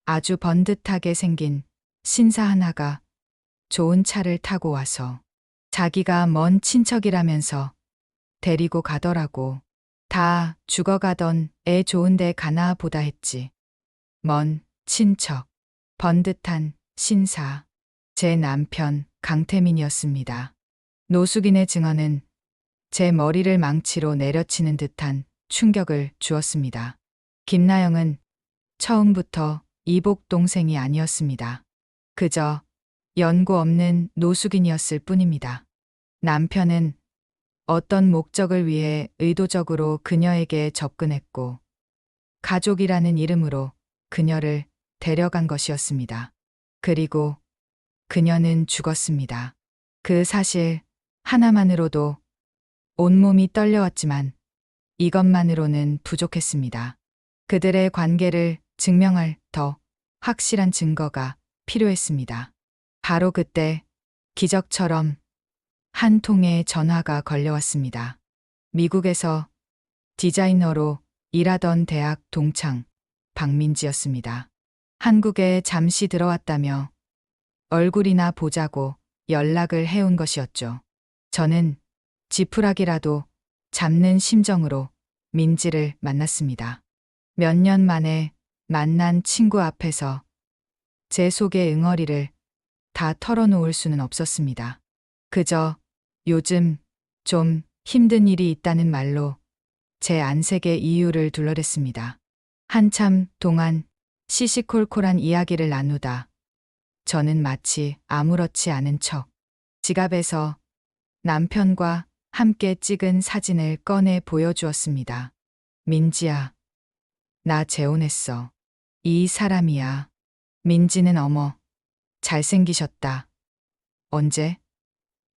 아주 번듯하게 생긴 신사 하나가 좋은 차를 타고 와서 자기가 먼 친척이라면서 데리고 가더라고. 다 죽어가던 애 좋은데 가나 보다 했지. 먼 친척, 번듯한 신사. 제 남편 강태민이었습니다. 노숙인의 증언은 제 머리를 망치로 내려치는 듯한 충격을 주었습니다. 김나영은 처음부터 이복 동생이 아니었습니다. 그저 연고 없는 노숙인이었을 뿐입니다. 남편은 어떤 목적을 위해 의도적으로 그녀에게 접근했고 가족이라는 이름으로 그녀를 데려간 것이었습니다. 그리고 그녀는 죽었습니다. 그 사실 하나만으로도 온몸이 떨려왔지만 이것만으로는 부족했습니다. 그들의 관계를 증명할 더 확실한 증거가 필요했습니다. 바로 그때 기적처럼 한 통의 전화가 걸려왔습니다. 미국에서 디자이너로 일하던 대학 동창 박민지였습니다. 한국에 잠시 들어왔다며 얼굴이나 보자고 연락을 해온 것이었죠. 저는 지푸라기라도 잡는 심정으로 민지를 만났습니다. 몇 년 만에 만난 친구 앞에서 제 속의 응어리를 다 털어놓을 수는 없었습니다. 그저 요즘 좀 힘든 일이 있다는 말로 제 안색의 이유를 둘러댔습니다. 한참 동안 시시콜콜한 이야기를 나누다 저는 마치 아무렇지 않은 척 지갑에서 남편과 함께 찍은 사진을 꺼내 보여주었습니다. 민지야, 나 재혼했어. 이 사람이야. 민지는 어머, 잘생기셨다. 언제?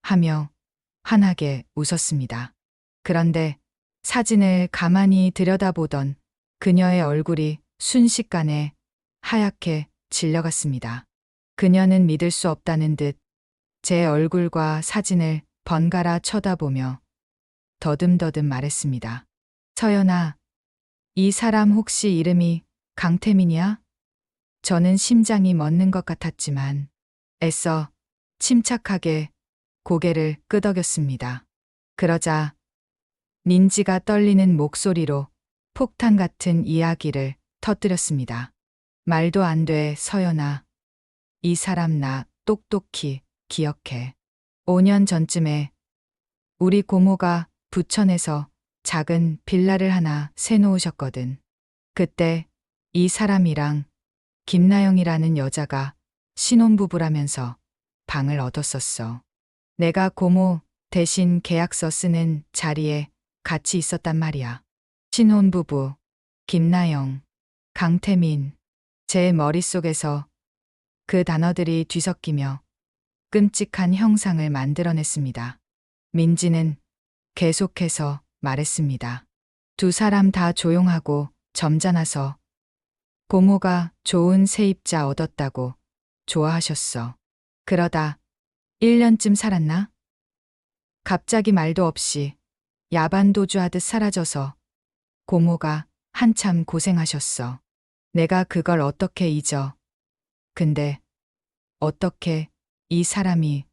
하며 환하게 웃었습니다. 그런데 사진을 가만히 들여다보던 그녀의 얼굴이 순식간에 하얗게 질려갔습니다. 그녀는 믿을 수 없다는 듯 제 얼굴과 사진을 번갈아 쳐다보며 더듬더듬 말했습니다. 서연아, 이 사람 혹시 이름이 강태민이야? 저는 심장이 멎는 것 같았지만 애써 침착하게 고개를 끄덕였습니다. 그러자 민지가 떨리는 목소리로 폭탄 같은 이야기를 터뜨렸습니다. 말도 안 돼, 서연아. 이 사람 나 똑똑히 기억해. 5년 전쯤에 우리 고모가 부천에서 작은 빌라를 하나 세놓으셨거든. 그때 이 사람이랑 김나영이라는 여자가 신혼부부라면서 방을 얻었었어. 내가 고모 대신 계약서 쓰는 자리에 같이 있었단 말이야. 신혼부부, 김나영, 강태민. 제 머릿속에서 그 단어들이 뒤섞이며 끔찍한 형상을 만들어냈습니다. 민지는 계속해서 말했습니다. 두 사람 다 조용하고 점잖아서 고모가 좋은 세입자 얻었다고 좋아하셨어. 그러다 1년쯤 살았나? 갑자기 말도 없이 야반도주하듯 사라져서 고모가 한참 고생하셨어. 내가 그걸 어떻게 잊어. 근데 어떻게 이 사람이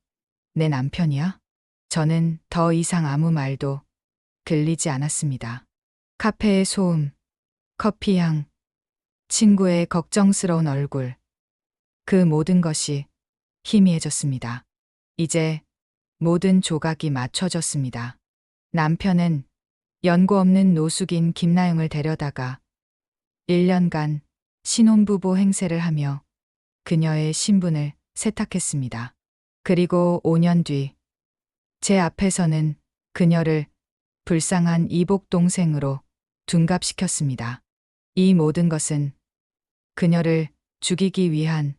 내 남편이야? 저는 더 이상 아무 말도 들리지 않았습니다. 카페의 소음, 커피향, 친구의 걱정스러운 얼굴. 그 모든 것이 희미해졌습니다. 이제 모든 조각이 맞춰졌습니다. 남편은 연고 없는 노숙인 김나영을 데려다가 1년간 신혼부부 행세를 하며 그녀의 신분을 세탁했습니다. 그리고 5년 뒤 제 앞에서는 그녀를 불쌍한 이복 동생으로 둔갑시켰습니다. 이 모든 것은 그녀를 죽이기 위한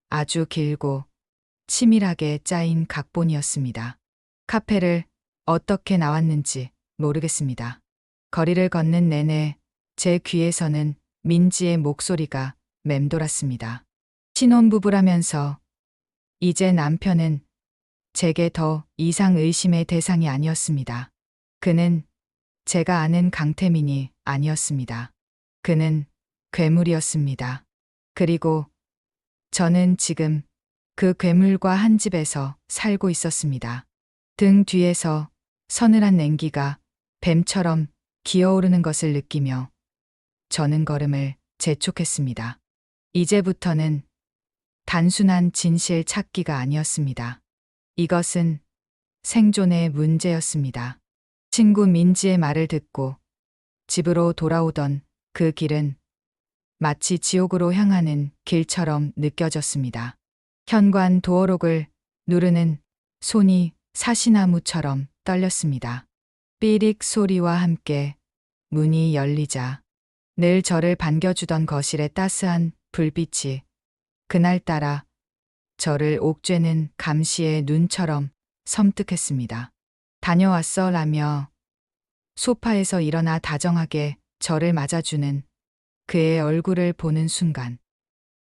아주 길고 치밀하게 짜인 각본이었습니다. 카페를 어떻게 나왔는지 모르겠습니다. 거리를 걷는 내내 제 귀에서는 민지의 목소리가 맴돌았습니다. 신혼부부라면서 이제 남편은 제게 더 이상 의심의 대상이 아니었습니다. 그는 제가 아는 강태민이 아니었습니다. 그는 괴물이었습니다. 그리고 저는 지금 그 괴물과 한 집에서 살고 있었습니다. 등 뒤에서 서늘한 냉기가 뱀처럼 기어오르는 것을 느끼며 저는 걸음을 재촉했습니다. 이제부터는 단순한 진실 찾기가 아니었습니다. 이것은 생존의 문제였습니다. 친구 민지의 말을 듣고 집으로 돌아오던 그 길은 마치 지옥으로 향하는 길처럼 느껴졌습니다. 현관 도어록을 누르는 손이 사시나무처럼 떨렸습니다. 삐릭 소리와 함께 문이 열리자 늘 저를 반겨주던 거실의 따스한 불빛이 그날따라 저를 옥죄는 감시의 눈처럼 섬뜩했습니다. 다녀왔어 라며 소파에서 일어나 다정하게 저를 맞아주는 그의 얼굴을 보는 순간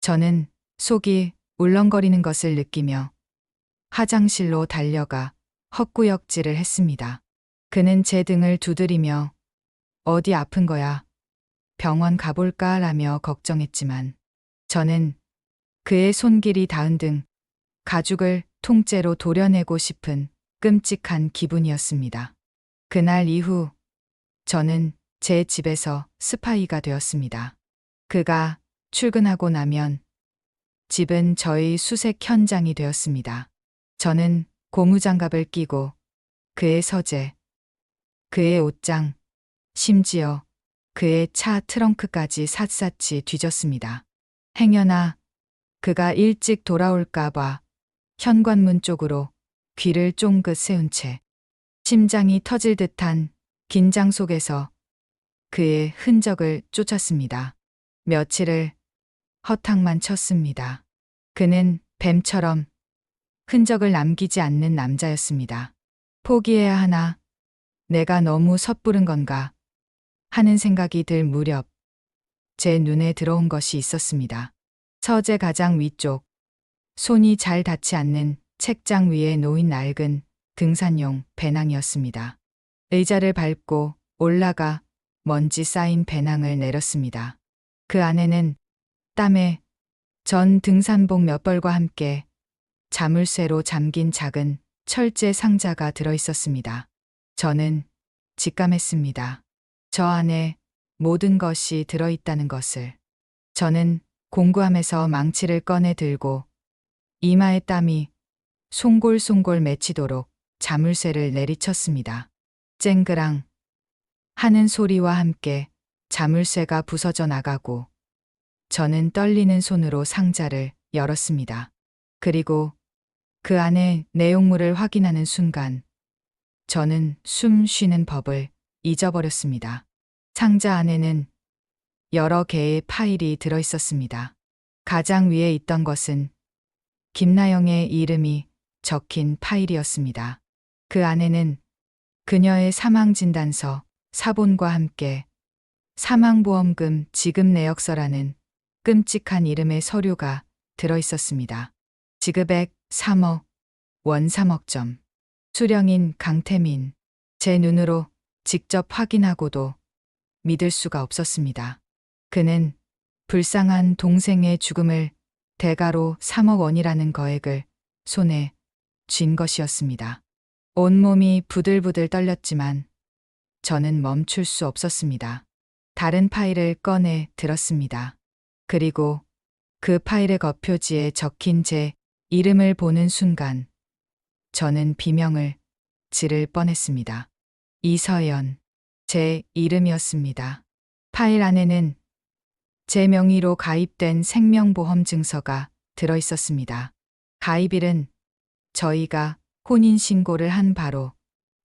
저는 속이 울렁거리는 것을 느끼며 화장실로 달려가 헛구역질을 했습니다. 그는 제 등을 두드리며 어디 아픈 거야? 병원 가볼까? 라며 걱정했지만 저는 그의 손길이 닿은 등 가죽을 통째로 도려내고 싶은 끔찍한 기분이었습니다. 그날 이후 저는 제 집에서 스파이가 되었습니다. 그가 출근하고 나면 집은 저의 수색 현장이 되었습니다. 저는 고무장갑을 끼고 그의 서재, 그의 옷장, 심지어 그의 차 트렁크까지 샅샅이 뒤졌습니다. 행여나 그가 일찍 돌아올까봐 현관문 쪽으로 귀를 쫑긋 세운 채 심장이 터질 듯한 긴장 속에서 그의 흔적을 쫓았습니다. 며칠을 허탕만 쳤습니다. 그는 뱀처럼 흔적을 남기지 않는 남자였습니다. 포기해야 하나? 내가 너무 섣부른 건가? 하는 생각이 들 무렵 제 눈에 들어온 것이 있었습니다. 서재 가장 위쪽, 손이 잘 닿지 않는 책장 위에 놓인 낡은 등산용 배낭이었습니다. 의자를 밟고 올라가 먼지 쌓인 배낭을 내렸습니다. 그 안에는 땀에 전 등산복 몇 벌과 함께 자물쇠로 잠긴 작은 철제 상자가 들어 있었습니다. 저는 직감했습니다. 저 안에 모든 것이 들어있다는 것을. 저는 공구함에서 망치를 꺼내 들고 이마에 땀이 송골송골 맺히도록 자물쇠를 내리쳤습니다. 쨍그랑 하는 소리와 함께 자물쇠가 부서져 나가고 저는 떨리는 손으로 상자를 열었습니다. 그리고 그 안에 내용물을 확인하는 순간 저는 숨 쉬는 법을 잊어버렸습니다. 상자 안에는 여러 개의 파일이 들어 있었습니다. 가장 위에 있던 것은 김나영의 이름이 적힌 파일이었습니다. 그 안에는 그녀의 사망진단서, 사본과 함께 사망보험금 지급 내역서라는 끔찍한 이름의 서류가 들어 있었습니다. 지급액 3억, 원 3억 점. 수령인 강태민. 제 눈으로 직접 확인하고도 믿을 수가 없었습니다. 그는 불쌍한 동생의 죽음을 대가로 3억 원이라는 거액을 손에 쥔 것이었습니다. 온몸이 부들부들 떨렸지만 저는 멈출 수 없었습니다. 다른 파일을 꺼내 들었습니다. 그리고 그 파일의 겉표지에 적힌 제 이름을 보는 순간 저는 비명을 지를 뻔했습니다. 이서연. 제 이름이었습니다. 파일 안에는 제 명의로 가입된 생명보험증서가 들어 있었습니다. 가입일은 저희가 혼인신고를 한 바로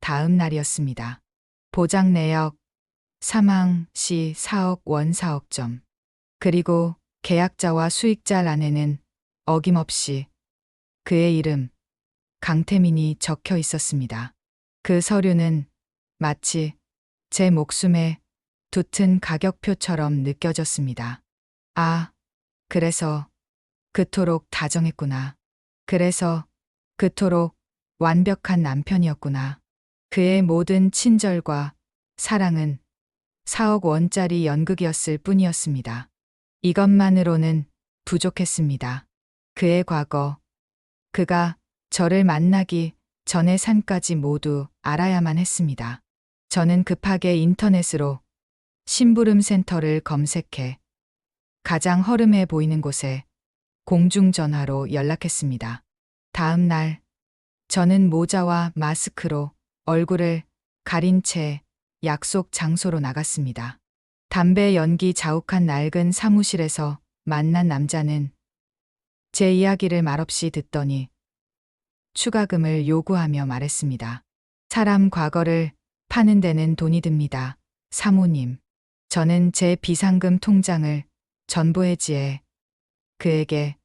다음 날이었습니다. 보장 내역 사망 시 4억 원 4억 점. 그리고 계약자와 수익자 란에는 어김없이 그의 이름 강태민이 적혀 있었습니다. 그 서류는 마치 제 목숨에 두튼 가격표처럼 느껴졌습니다. 아, 그래서 그토록 다정했구나. 그래서 그토록 완벽한 남편이었구나. 그의 모든 친절과 사랑은 4억 원짜리 연극이었을 뿐이었습니다. 이것만으로는 부족했습니다. 그의 과거, 그가 저를 만나기 전의 삶까지 모두 알아야만 했습니다. 저는 급하게 인터넷으로 심부름 센터를 검색해 가장 허름해 보이는 곳에 공중전화로 연락했습니다. 다음 날 저는 모자와 마스크로 얼굴을 가린 채 약속 장소로 나갔습니다. 담배 연기 자욱한 낡은 사무실에서 만난 남자는 제 이야기를 말없이 듣더니 추가금을 요구하며 말했습니다. 사람 과거를 파는 데는 돈이 듭니다. 사모님. 저는 제 비상금 통장을 전부 해지해 그에게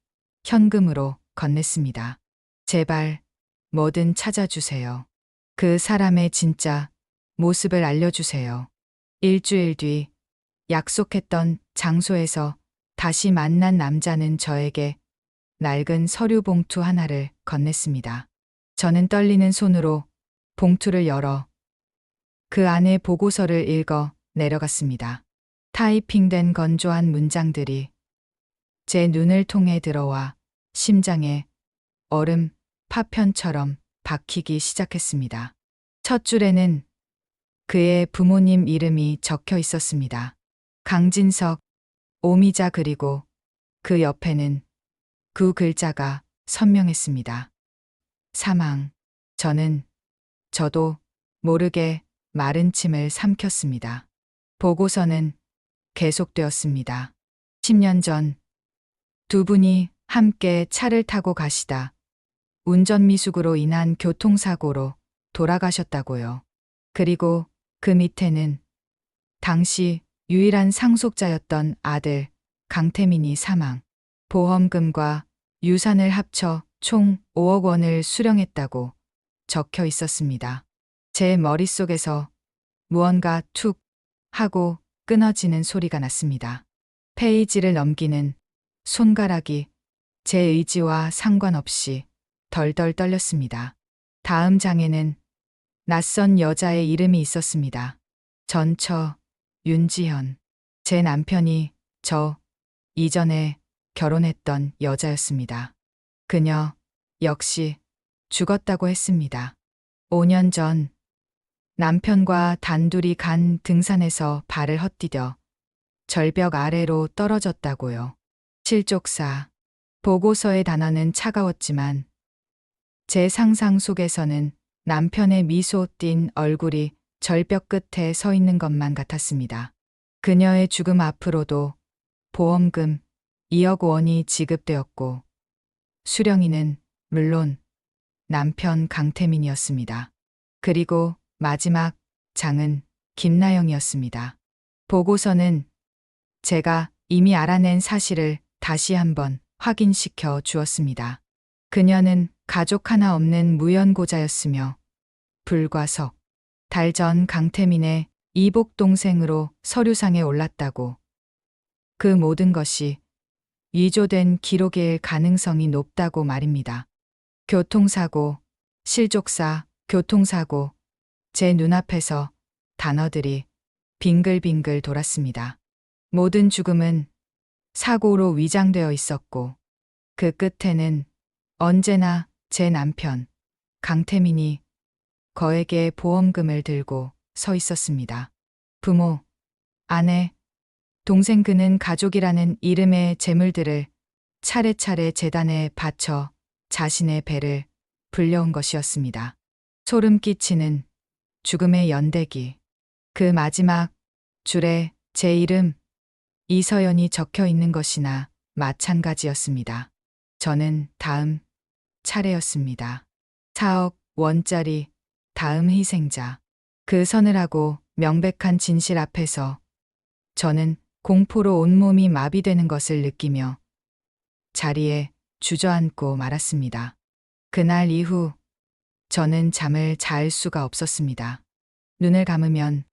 현금으로 건넸습니다. 제발 뭐든 찾아주세요. 그 사람의 진짜 모습을 알려주세요. 일주일 뒤 약속했던 장소에서 다시 만난 남자는 저에게 낡은 서류 봉투 하나를 건넸습니다. 저는 떨리는 손으로 봉투를 열어 그 안에 보고서를 읽어 내려갔습니다. 타이핑된 건조한 문장들이 제 눈을 통해 들어와 심장에 얼음 파편처럼 박히기 시작했습니다. 첫 줄에는 그의 부모님 이름이 적혀 있었습니다. 강진석, 오미자 그리고 그 옆에는 그 글자가 선명했습니다. 사망. 저도 모르게 마른 침을 삼켰습니다. 보고서는 계속되었습니다. 10년 전 두 분이 함께 차를 타고 가시다 운전미숙으로 인한 교통사고로 돌아가셨다고요. 그리고 그 밑에는 당시 유일한 상속자였던 아들 강태민이 사망. 보험금과 유산을 합쳐 총 5억 원을 수령했다고 적혀 있었습니다. 제 머릿속에서 무언가 툭 하고 끊어지는 소리가 났습니다. 페이지를 넘기는 손가락이 제 의지와 상관없이 덜덜 떨렸습니다. 다음 장에는 낯선 여자의 이름이 있었습니다. 전처 윤지현. 제 남편이 저 이전에 결혼했던 여자였습니다. 그녀 역시 죽었다고 했습니다. 5년 전 남편과 단둘이 간 등산에서 발을 헛디뎌 절벽 아래로 떨어졌다고요. 실족사. 보고서의 단어는 차가웠지만 제 상상 속에서는 남편의 미소 띤 얼굴이 절벽 끝에 서 있는 것만 같았습니다. 그녀의 죽음 앞으로도 보험금 2억 원이 지급되었고 수령이는 물론 남편 강태민이었습니다. 그리고 마지막 장은 김나영이었습니다. 보고서는 제가 이미 알아낸 사실을 다시 한번 확인시켜 주었습니다. 그녀는 가족 하나 없는 무연고자였으며 불과 석 달 전 강태민의 이복 동생으로 서류상에 올랐다고. 그 모든 것이 위조된 기록일 가능성이 높다고 말입니다. 교통사고, 실족사, 교통사고. 제 눈앞에서 단어들이 빙글빙글 돌았습니다. 모든 죽음은 사고로 위장되어 있었고 그 끝에는 언제나 제 남편 강태민이 거액의 보험금을 들고 서 있었습니다. 부모, 아내, 동생 그는 가족이라는 이름의 재물들을 차례차례 재단에 바쳐 자신의 배를 불려온 것이었습니다. 소름 끼치는 죽음의 연대기. 그 마지막 줄에 제 이름 이서연이 적혀 있는 것이나 마찬가지였습니다. 저는 다음 차례였습니다. 4억 원짜리 다음 희생자. 그 서늘하고 명백한 진실 앞에서 저는 공포로 온몸이 마비되는 것을 느끼며 자리에 주저앉고 말았습니다. 그날 이후 저는 잠을 잘 수가 없었습니다. 눈을 감으면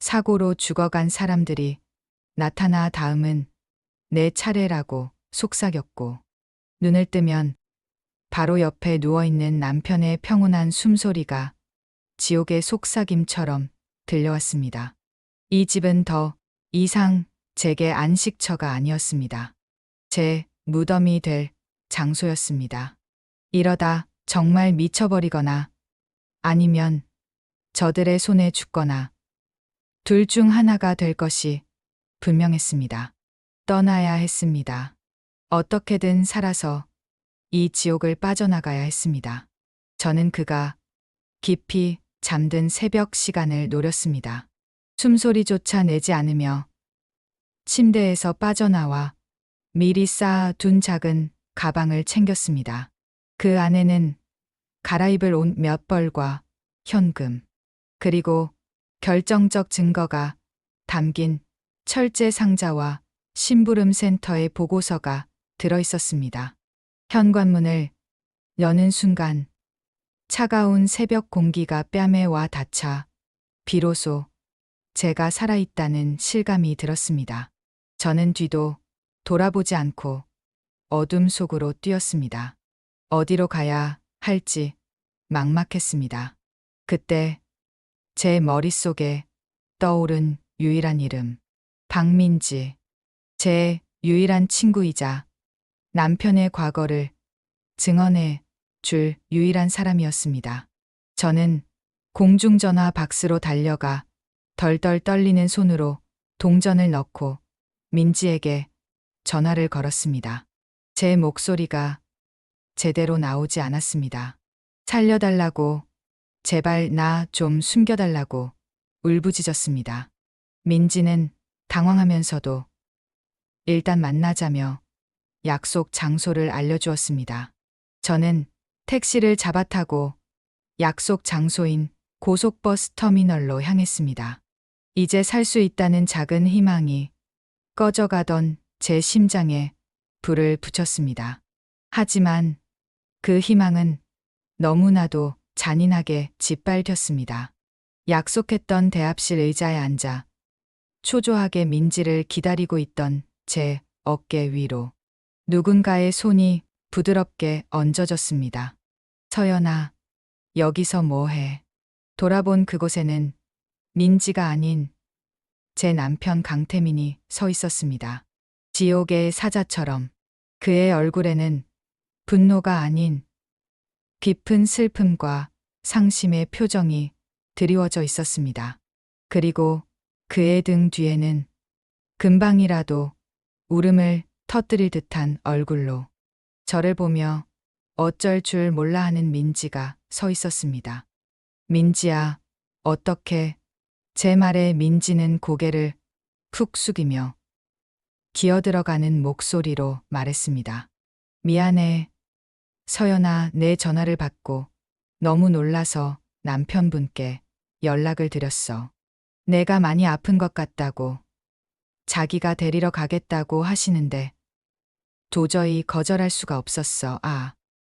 사고로 죽어간 사람들이 나타나 다음은 내 차례라고 속삭였고 눈을 뜨면 바로 옆에 누워있는 남편의 평온한 숨소리가 지옥의 속삭임처럼 들려왔습니다. 이 집은 더 이상 제게 안식처가 아니었습니다. 제 무덤이 될 장소였습니다. 이러다 정말 미쳐버리거나 아니면 저들의 손에 죽거나 둘 중 하나가 될 것이 분명했습니다. 떠나야 했습니다. 어떻게든 살아서 이 지옥을 빠져나가야 했습니다. 저는 그가 깊이 잠든 새벽 시간을 노렸습니다. 숨소리조차 내지 않으며 침대에서 빠져나와 미리 쌓아둔 작은 가방을 챙겼습니다. 그 안에는 갈아입을 옷 몇 벌과 현금, 그리고 결정적 증거가 담긴 철제 상자와 심부름 센터의 보고서가 들어 있었습니다. 현관문을 여는 순간 차가운 새벽 공기가 뺨에 와 닿자 비로소 제가 살아있다는 실감이 들었습니다. 저는 뒤도 돌아보지 않고 어둠 속으로 뛰었습니다. 어디로 가야 할지 막막했습니다. 그때 제 머릿속에 떠오른 유일한 이름, 박민지. 제 유일한 친구이자 남편의 과거를 증언해 줄 유일한 사람이었습니다. 저는 공중전화 박스로 달려가 덜덜 떨리는 손으로 동전을 넣고 민지에게 전화를 걸었습니다. 제 목소리가 제대로 나오지 않았습니다. 살려달라고, 제발 나 좀 숨겨달라고 울부짖었습니다. 민지는 당황하면서도 일단 만나자며 약속 장소를 알려주었습니다. 저는 택시를 잡아타고 약속 장소인 고속버스 터미널로 향했습니다. 이제 살 수 있다는 작은 희망이 꺼져가던 제 심장에 불을 붙였습니다. 하지만 그 희망은 너무나도 잔인하게 짓밟혔습니다. 약속했던 대합실 의자에 앉아 초조하게 민지를 기다리고 있던 제 어깨 위로 누군가의 손이 부드럽게 얹어졌습니다. 서연아, 여기서 뭐해? 돌아본 그곳에는 민지가 아닌 제 남편 강태민이 서 있었습니다. 지옥의 사자처럼. 그의 얼굴에는 분노가 아닌 깊은 슬픔과 상심의 표정이 드리워져 있었습니다. 그리고 그의 등 뒤에는 금방이라도 울음을 터뜨릴 듯한 얼굴로 저를 보며 어쩔 줄 몰라 하는 민지가 서 있었습니다. 민지야, 어떻게? 제 말에 민지는 고개를 푹 숙이며 기어들어가는 목소리로 말했습니다. 미안해. 서연아, 내 전화를 받고 너무 놀라서 남편분께 연락을 드렸어. 내가 많이 아픈 것 같다고, 자기가 데리러 가겠다고 하시는데 도저히 거절할 수가 없었어.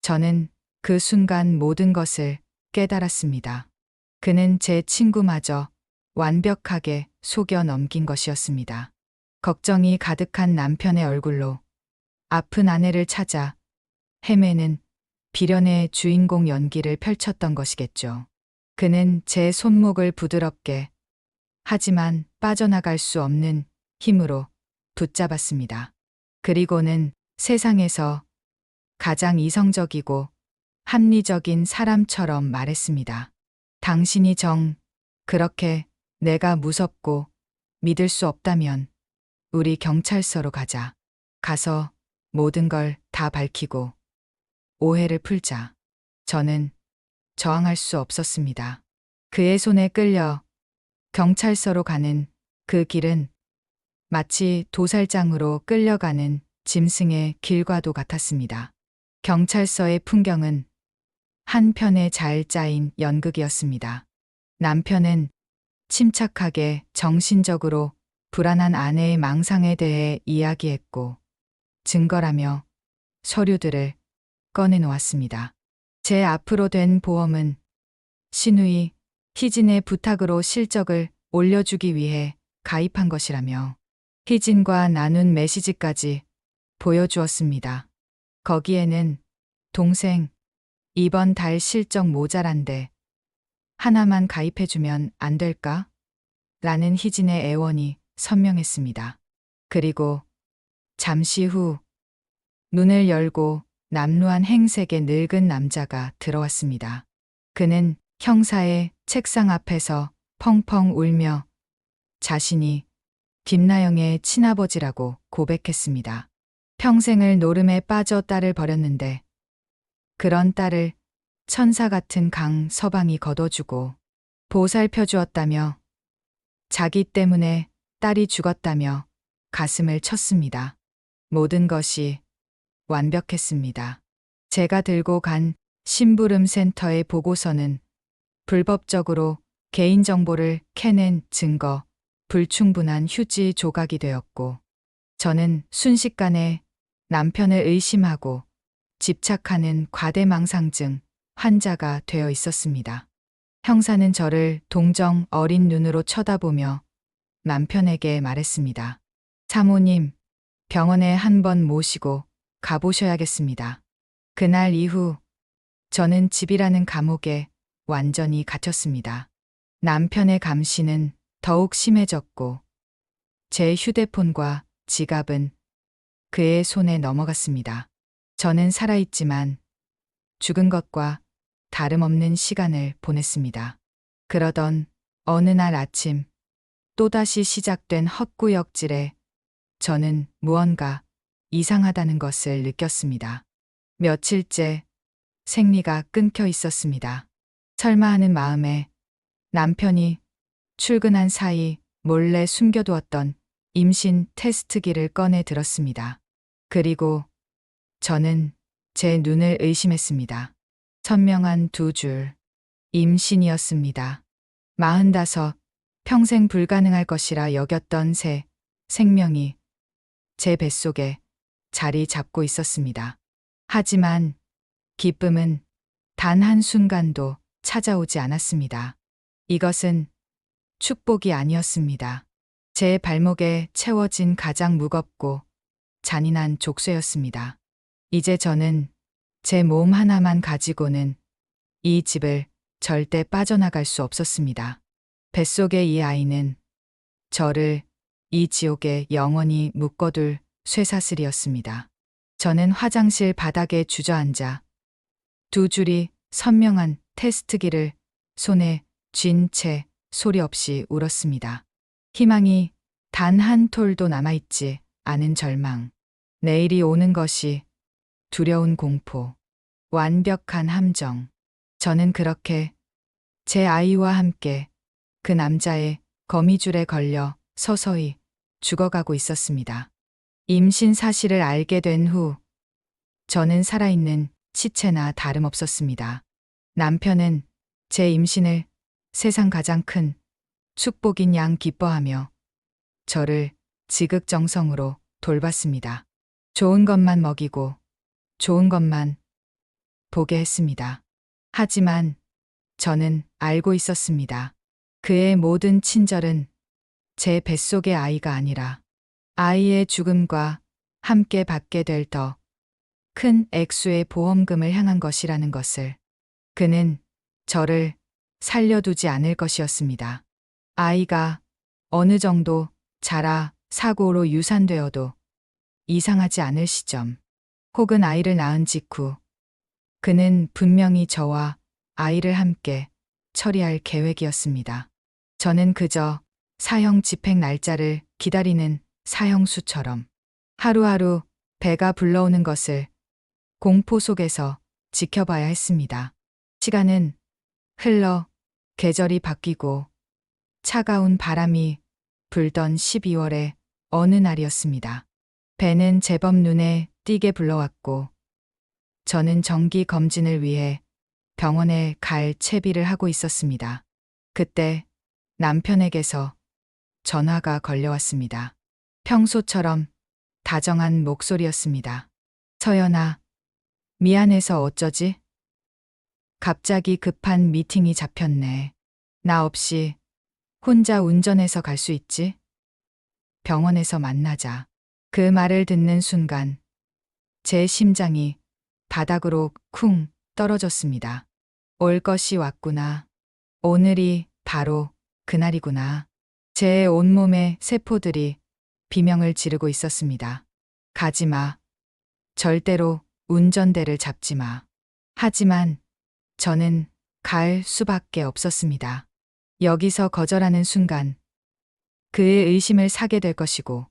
저는 그 순간 모든 것을 깨달았습니다. 그는 제 친구마저 완벽하게 속여 넘긴 것이었습니다. 걱정이 가득한 남편의 얼굴로 아픈 아내를 찾아 헤매는 비련의 주인공 연기를 펼쳤던 것이겠죠. 그는 제 손목을 부드럽게 하지만 빠져나갈 수 없는 힘으로 붙잡았습니다. 그리고는 세상에서 가장 이성적이고 합리적인 사람처럼 말했습니다. 당신이 그렇게 내가 무섭고 믿을 수 없다면 우리 경찰서로 가자. 가서 모든 걸 다 밝히고 오해를 풀자. 저는 저항할 수 없었습니다. 그의 손에 끌려 경찰서로 가는 그 길은 마치 도살장으로 끌려가는 짐승의 길과도 같았습니다. 경찰서의 풍경은 한 편의 잘 짜인 연극이었습니다. 남편은 침착하게 정신적으로 불안한 아내의 망상에 대해 이야기했고 증거라며 서류들을 꺼내놓았습니다. 제 앞으로 된 보험은 신우이 희진의 부탁으로 실적을 올려주기 위해 가입한 것이라며 희진과 나눈 메시지까지 보여주었습니다. 거기에는 동생, 이번 달 실적 모자란데 하나만 가입해주면 안 될까? 라는 희진의 애원이 선명했습니다. 그리고 잠시 후 문을 열고 남루한 행색의 늙은 남자가 들어왔습니다. 그는 형사의 책상 앞에서 펑펑 울며 자신이 김나영의 친아버지라고 고백했습니다. 평생을 노름에 빠져 딸을 버렸는데 그런 딸을 천사 같은 강서방이 거둬주고 보살펴 주었다며 자기 때문에 딸이 죽었다며 가슴을 쳤습니다. 모든 것이 완벽했습니다. 제가 들고 간 심부름 센터의 보고서는 불법적으로 개인정보를 캐낸 증거, 불충분한 휴지 조각이 되었고 저는 순식간에 남편을 의심하고 집착하는 과대망상증 환자가 되어 있었습니다. 형사는 저를 동정 어린 눈으로 쳐다보며 남편에게 말했습니다. 사모님, 병원에 한번 모시고 가보셔야겠습니다. 그날 이후 저는 집이라는 감옥에 완전히 갇혔습니다. 남편의 감시는 더욱 심해졌고 제 휴대폰과 지갑은 그의 손에 넘어갔습니다. 저는 살아있지만 죽은 것과 다름없는 시간을 보냈습니다. 그러던 어느 날 아침 또다시 시작된 헛구역질에 저는 무언가 이상하다는 것을 느꼈습니다. 며칠째 생리가 끊겨 있었습니다. 설마 하는 마음에 남편이 출근한 사이 몰래 숨겨두었던 임신 테스트기를 꺼내 들었습니다. 그리고 저는 제 눈을 의심했습니다. 선명한 2줄 임신이었습니다. 45, 평생 불가능할 것이라 여겼던 새 생명이 제 뱃속에 자리 잡고 있었습니다. 하지만 기쁨은 단 한순간도 찾아오지 않았습니다. 이것은 축복이 아니었습니다. 제 발목에 채워진 가장 무겁고 잔인한 족쇄였습니다. 이제 저는 제 몸 하나만 가지고는 이 집을 절대 빠져나갈 수 없었습니다. 뱃속의 이 아이는 저를 이 지옥에 영원히 묶어둘 쇠사슬이었습니다. 저는 화장실 바닥에 주저앉아 2줄이 선명한 테스트기를 손에 쥔 채 소리 없이 울었습니다. 희망이 단 한 톨도 남아있지 않은 절망. 내일이 오는 것이 두려운 공포. 완벽한 함정. 저는 그렇게 제 아이와 함께 그 남자의 거미줄에 걸려 서서히 죽어가고 있었습니다. 임신 사실을 알게 된 후 저는 살아있는 시체나 다름없었습니다. 남편은 제 임신을 세상 가장 큰 축복인 양 기뻐하며 저를 지극정성으로 돌봤습니다. 좋은 것만 먹이고 좋은 것만 보게 했습니다. 하지만 저는 알고 있었습니다. 그의 모든 친절은 제 뱃속의 아이가 아니라 아이의 죽음과 함께 받게 될 더 큰 액수의 보험금을 향한 것이라는 것을. 그는 저를 살려두지 않을 것이었습니다. 아이가 어느 정도 자라 사고로 유산되어도 이상하지 않을 시점, 혹은 아이를 낳은 직후, 그는 분명히 저와 아이를 함께 처리할 계획이었습니다. 저는 그저 사형 집행 날짜를 기다리는 사형수처럼 하루하루 배가 불러오는 것을 공포 속에서 지켜봐야 했습니다. 시간은 흘러 계절이 바뀌고 차가운 바람이 불던 12월의 어느 날이었습니다. 배는 제법 눈에 띄게 불러왔고 저는 정기 검진을 위해 병원에 갈 채비를 하고 있었습니다. 그때 남편에게서 전화가 걸려왔습니다. 평소처럼 다정한 목소리였습니다. 서연아, 미안해서 어쩌지? 갑자기 급한 미팅이 잡혔네. 나 없이 혼자 운전해서 갈 수 있지? 병원에서 만나자. 그 말을 듣는 순간 제 심장이 바닥으로 쿵 떨어졌습니다. 올 것이 왔구나. 오늘이 바로 그날이구나. 제 온몸의 세포들이 비명을 지르고 있었습니다. 가지 마. 절대로 운전대를 잡지 마. 하지만 저는 갈 수밖에 없었습니다. 여기서 거절하는 순간 그의 의심을 사게 될 것이고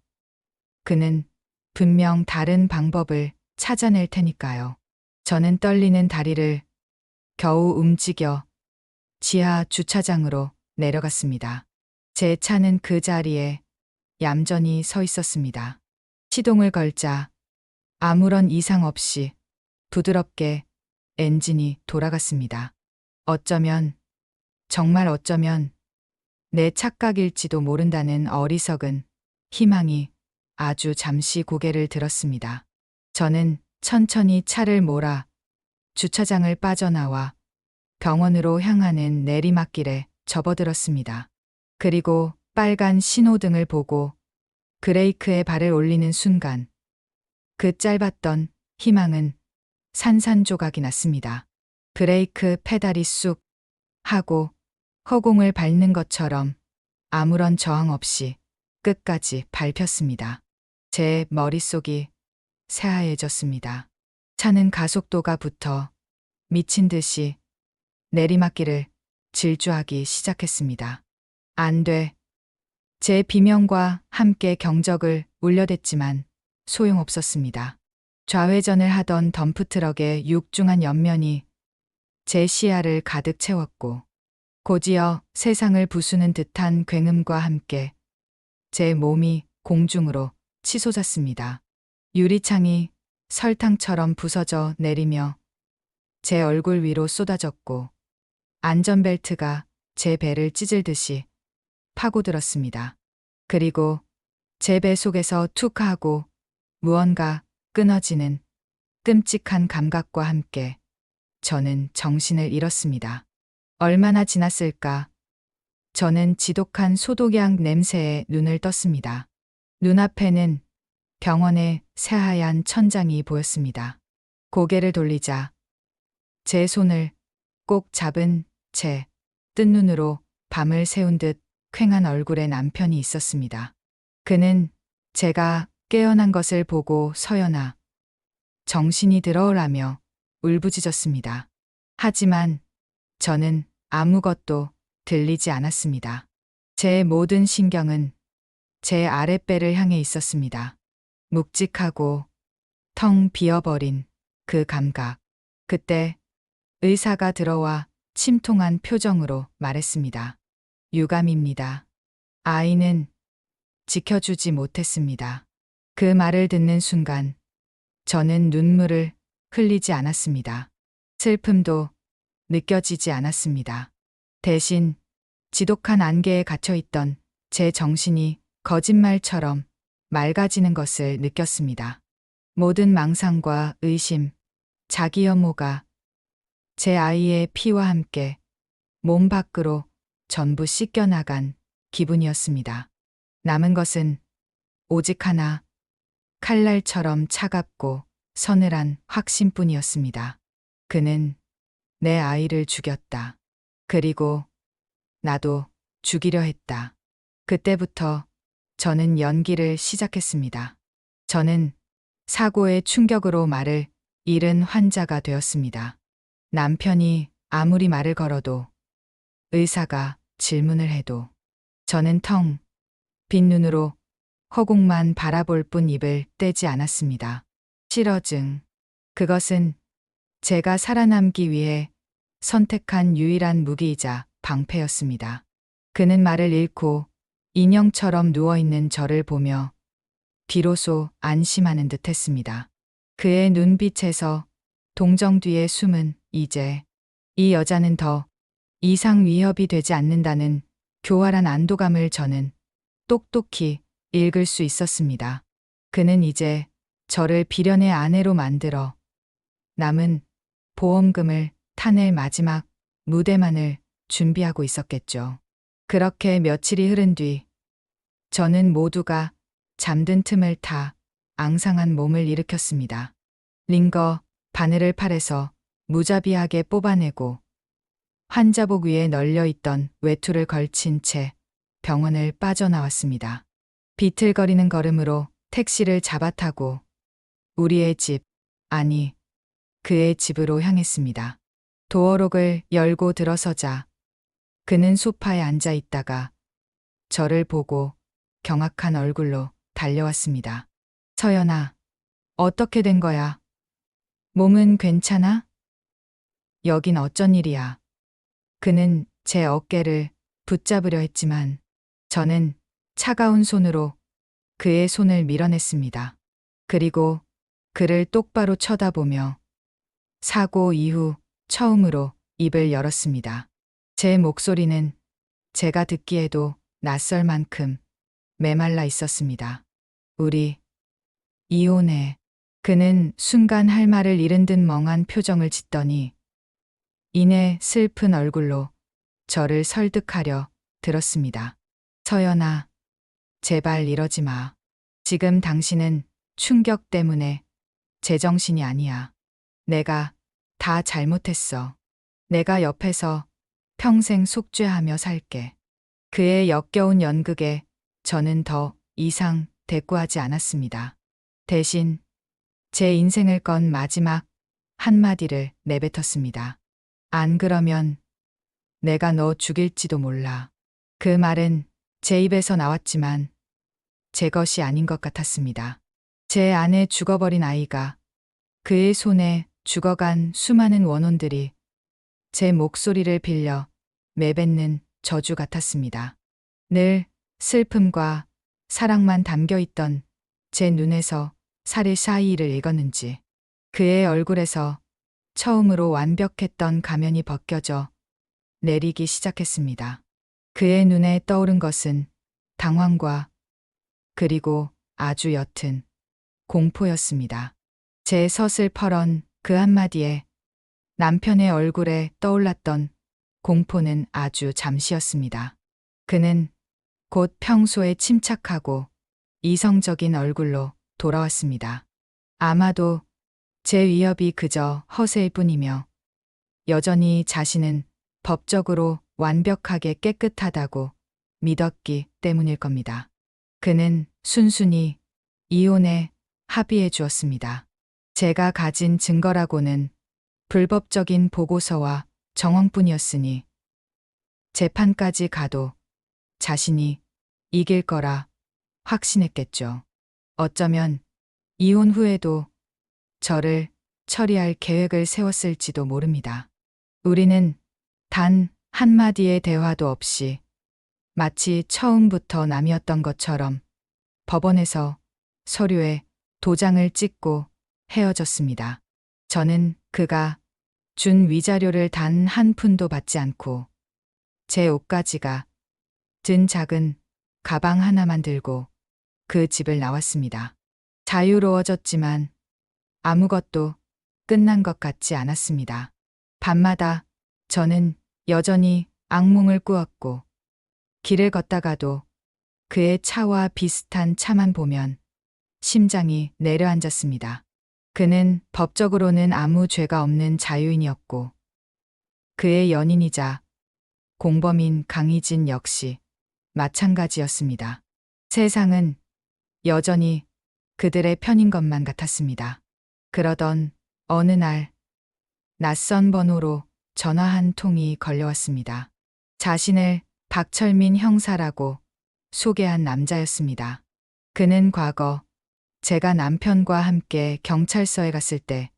그는 분명 다른 방법을 찾아낼 테니까요. 저는 떨리는 다리를 겨우 움직여 지하 주차장으로 내려갔습니다. 제 차는 그 자리에 얌전히 서 있었습니다. 시동을 걸자 아무런 이상 없이 부드럽게 엔진이 돌아갔습니다. 어쩌면, 정말 어쩌면 내 착각일지도 모른다는 어리석은 희망이 아주 잠시 고개를 들었습니다. 저는 천천히 차를 몰아 주차장을 빠져나와 병원으로 향하는 내리막길에 접어들었습니다. 그리고 빨간 신호등을 보고 브레이크에 발을 올리는 순간 그 짧았던 희망은 산산조각이 났습니다. 브레이크 페달이 쑥 하고 허공을 밟는 것처럼 아무런 저항 없이 끝까지 밟혔습니다. 제 머릿속이 새하얘졌습니다. 차는 가속도가 붙어 미친 듯이 내리막길을 질주하기 시작했습니다. 안 돼. 제 비명과 함께 경적을 울려댔지만 소용없었습니다. 좌회전을 하던 덤프트럭의 육중한 옆면이 제 시야를 가득 채웠고 곧이어 세상을 부수는 듯한 굉음과 함께 제 몸이 공중으로 치솟았습니다. 유리창이 설탕처럼 부서져 내리며 제 얼굴 위로 쏟아졌고 안전벨트가 제 배를 찢을듯이 파고들었습니다. 그리고 제 배 속에서 툭 하고 무언가 끊어지는 끔찍한 감각과 함께 저는 정신을 잃었습니다. 얼마나 지났을까? 저는 지독한 소독약 냄새에 눈을 떴습니다. 눈앞에는 병원의 새하얀 천장이 보였습니다. 고개를 돌리자 제 손을 꼭 잡은 채 뜬 눈으로 밤을 새운 듯 퀭한 얼굴의 남편이 있었습니다. 그는 제가 깨어난 것을 보고 서연아, 정신이 들어오라며 울부짖었습니다. 하지만 저는 아무것도 들리지 않았습니다. 제 모든 신경은 제 아랫배를 향해 있었습니다. 묵직하고 텅 비어버린 그 감각. 그때 의사가 들어와 침통한 표정으로 말했습니다. 유감입니다. 아이는 지켜주지 못했습니다. 그 말을 듣는 순간 저는 눈물을 흘리지 않았습니다. 슬픔도 느껴지지 않았습니다. 대신 지독한 안개에 갇혀 있던 제 정신이 거짓말처럼 맑아지는 것을 느꼈습니다. 모든 망상과 의심, 자기 혐오가 제 아이의 피와 함께 몸 밖으로 전부 씻겨나간 기분이었습니다. 남은 것은 오직 하나, 칼날처럼 차갑고 서늘한 확신뿐이었습니다. 그는 내 아이를 죽였다. 그리고 나도 죽이려 했다. 그때부터 저는 연기를 시작했습니다. 저는 사고의 충격으로 말을 잃은 환자가 되었습니다. 남편이 아무리 말을 걸어도, 의사가 질문을 해도 저는 텅 빈 눈으로 허공만 바라볼 뿐 입을 떼지 않았습니다. 실어증. 그것은 제가 살아남기 위해 선택한 유일한 무기이자 방패였습니다. 그는 말을 잃고 인형처럼 누워있는 저를 보며 비로소 안심하는 듯 했습니다. 그의 눈빛에서 동정 뒤의 숨은 이제 이 여자는 더 이상 위협이 되지 않는다는 교활한 안도감을 저는 똑똑히 읽을 수 있었습니다. 그는 이제 저를 비련의 아내로 만들어 남은 보험금을 타낼 마지막 무대만을 준비하고 있었겠죠. 그렇게 며칠이 흐른 뒤 저는 모두가 잠든 틈을 타 앙상한 몸을 일으켰습니다. 링거 바늘을 팔에서 무자비하게 뽑아내고 환자복 위에 널려있던 외투를 걸친 채 병원을 빠져나왔습니다. 비틀거리는 걸음으로 택시를 잡아타고 우리의 집, 아니 그의 집으로 향했습니다. 도어록을 열고 들어서자 그는 소파에 앉아 있다가 저를 보고 경악한 얼굴로 달려왔습니다. 서연아, 어떻게 된 거야? 몸은 괜찮아? 여긴 어쩐 일이야? 그는 제 어깨를 붙잡으려 했지만 저는 차가운 손으로 그의 손을 밀어냈습니다. 그리고 그를 똑바로 쳐다보며 사고 이후 처음으로 입을 열었습니다. 제 목소리는 제가 듣기에도 낯설 만큼 메말라 있었습니다. 우리 이혼해. 그는 순간 할 말을 잃은 듯 멍한 표정을 짓더니 이내 슬픈 얼굴로 저를 설득하려 들었습니다. 서연아, 제발 이러지 마. 지금 당신은 충격 때문에 제정신이 아니야. 내가 다 잘못했어. 내가 옆에서 평생 속죄하며 살게. 그의 역겨운 연극에 저는 더 이상 대꾸하지 않았습니다. 대신 제 인생을 건 마지막 한마디를 내뱉었습니다. 안 그러면 내가 너 죽일지도 몰라. 그 말은 제 입에서 나왔지만 제 것이 아닌 것 같았습니다. 제 안에 죽어버린 아이가, 그의 손에 죽어간 수많은 원혼들이 제 목소리를 빌려 내뱉는 저주 같았습니다. 늘 슬픔과 사랑만 담겨있던 제 눈에서 살이 샤이를 읽었는지 그의 얼굴에서 처음으로 완벽했던 가면이 벗겨져 내리기 시작했습니다. 그의 눈에 떠오른 것은 당황과 그리고 아주 옅은 공포였습니다. 제 서슬퍼런 그 한마디에 남편의 얼굴에 떠올랐던 공포는 아주 잠시였습니다. 그는 곧 평소에 침착하고 이성적인 얼굴로 돌아왔습니다. 아마도 제 위협이 그저 허세일 뿐이며 여전히 자신은 법적으로 완벽하게 깨끗하다고 믿었기 때문일 겁니다. 그는 순순히 이혼에 합의해 주었습니다. 제가 가진 증거라고는 불법적인 보고서와 정황뿐이었으니 재판까지 가도 자신이 이길 거라 확신했겠죠. 어쩌면 이혼 후에도 저를 처리할 계획을 세웠을지도 모릅니다. 우리는 단 한마디의 대화도 없이 마치 처음부터 남이었던 것처럼 법원에서 서류에 도장을 찍고 헤어졌습니다. 저는 그가 준 위자료를 단 한 푼도 받지 않고 제 옷가지가 든 작은 가방 하나만 들고 그 집을 나왔습니다. 자유로워졌지만 아무것도 끝난 것 같지 않았습니다. 밤마다 저는 여전히 악몽을 꾸었고 길을 걷다가도 그의 차와 비슷한 차만 보면 심장이 내려앉았습니다. 그는 법적으로는 아무 죄가 없는 자유인이었고 그의 연인이자 공범인 강희진 역시 마찬가지였습니다. 세상은 여전히 그들의 편인 것만 같았습니다. 그러던 어느 날 낯선 번호로 전화 한 통이 걸려왔습니다. 자신을 박철민 형사라고 소개한 남자였습니다. 그는 과거 제가 남편과 함께 경찰서에 갔을 때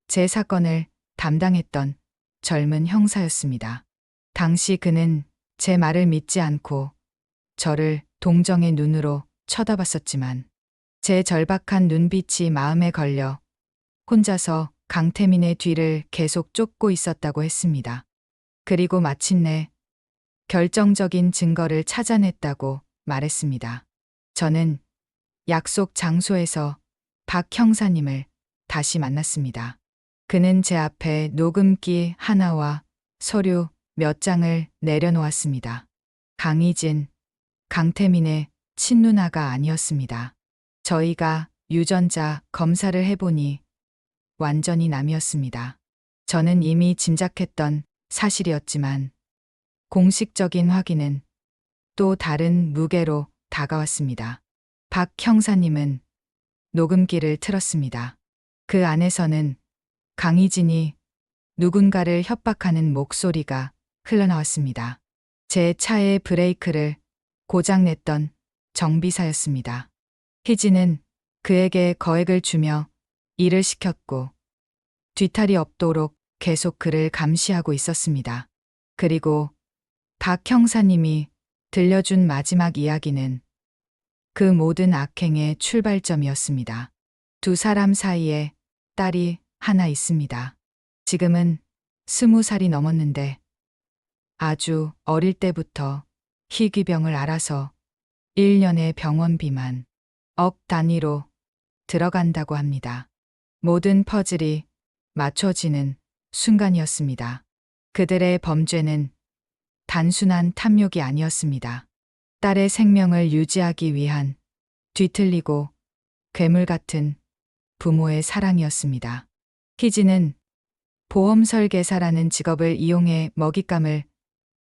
제 사건을 담당했던 젊은 형사였습니다. 당시 그는 제 말을 믿지 않고 저를 동정의 눈으로 쳐다봤었지만 제 절박한 눈빛이 마음에 걸려 혼자서 강태민의 뒤를 계속 쫓고 있었다고 했습니다. 그리고 마침내 결정적인 증거를 찾아냈다고 말했습니다. 저는 약속 장소에서 박 형사님을 다시 만났습니다. 그는 제 앞에 녹음기 하나와 서류 몇 장을 내려놓았습니다. 강희진, 강태민의 친누나가 아니었습니다. 저희가 유전자 검사를 해보니 완전히 남이었습니다. 저는 이미 짐작했던 사실이었지만 공식적인 확인은 또 다른 무게로 다가왔습니다. 박 형사님은 녹음기를 틀었습니다. 그 안에서는 강희진이 누군가를 협박하는 목소리가 흘러나왔습니다. 제 차의 브레이크를 고장냈던 정비사였습니다. 희진은 그에게 거액을 주며 일을 시켰고 뒤탈이 없도록 계속 그를 감시하고 있었습니다. 그리고 박 형사님이 들려준 마지막 이야기는 그 모든 악행의 출발점이었습니다. 두 사람 사이에 딸이 하나 있습니다. 지금은 20살이 넘었는데 아주 어릴 때부터 희귀병을 앓아서 1년의 병원비만 억 단위로 들어간다고 합니다. 모든 퍼즐이 맞춰지는 순간이었습니다. 그들의 범죄는 단순한 탐욕이 아니었습니다. 딸의 생명을 유지하기 위한 뒤틀리고 괴물 같은 부모의 사랑이었습니다. 희진은 보험 설계사라는 직업을 이용해 먹잇감을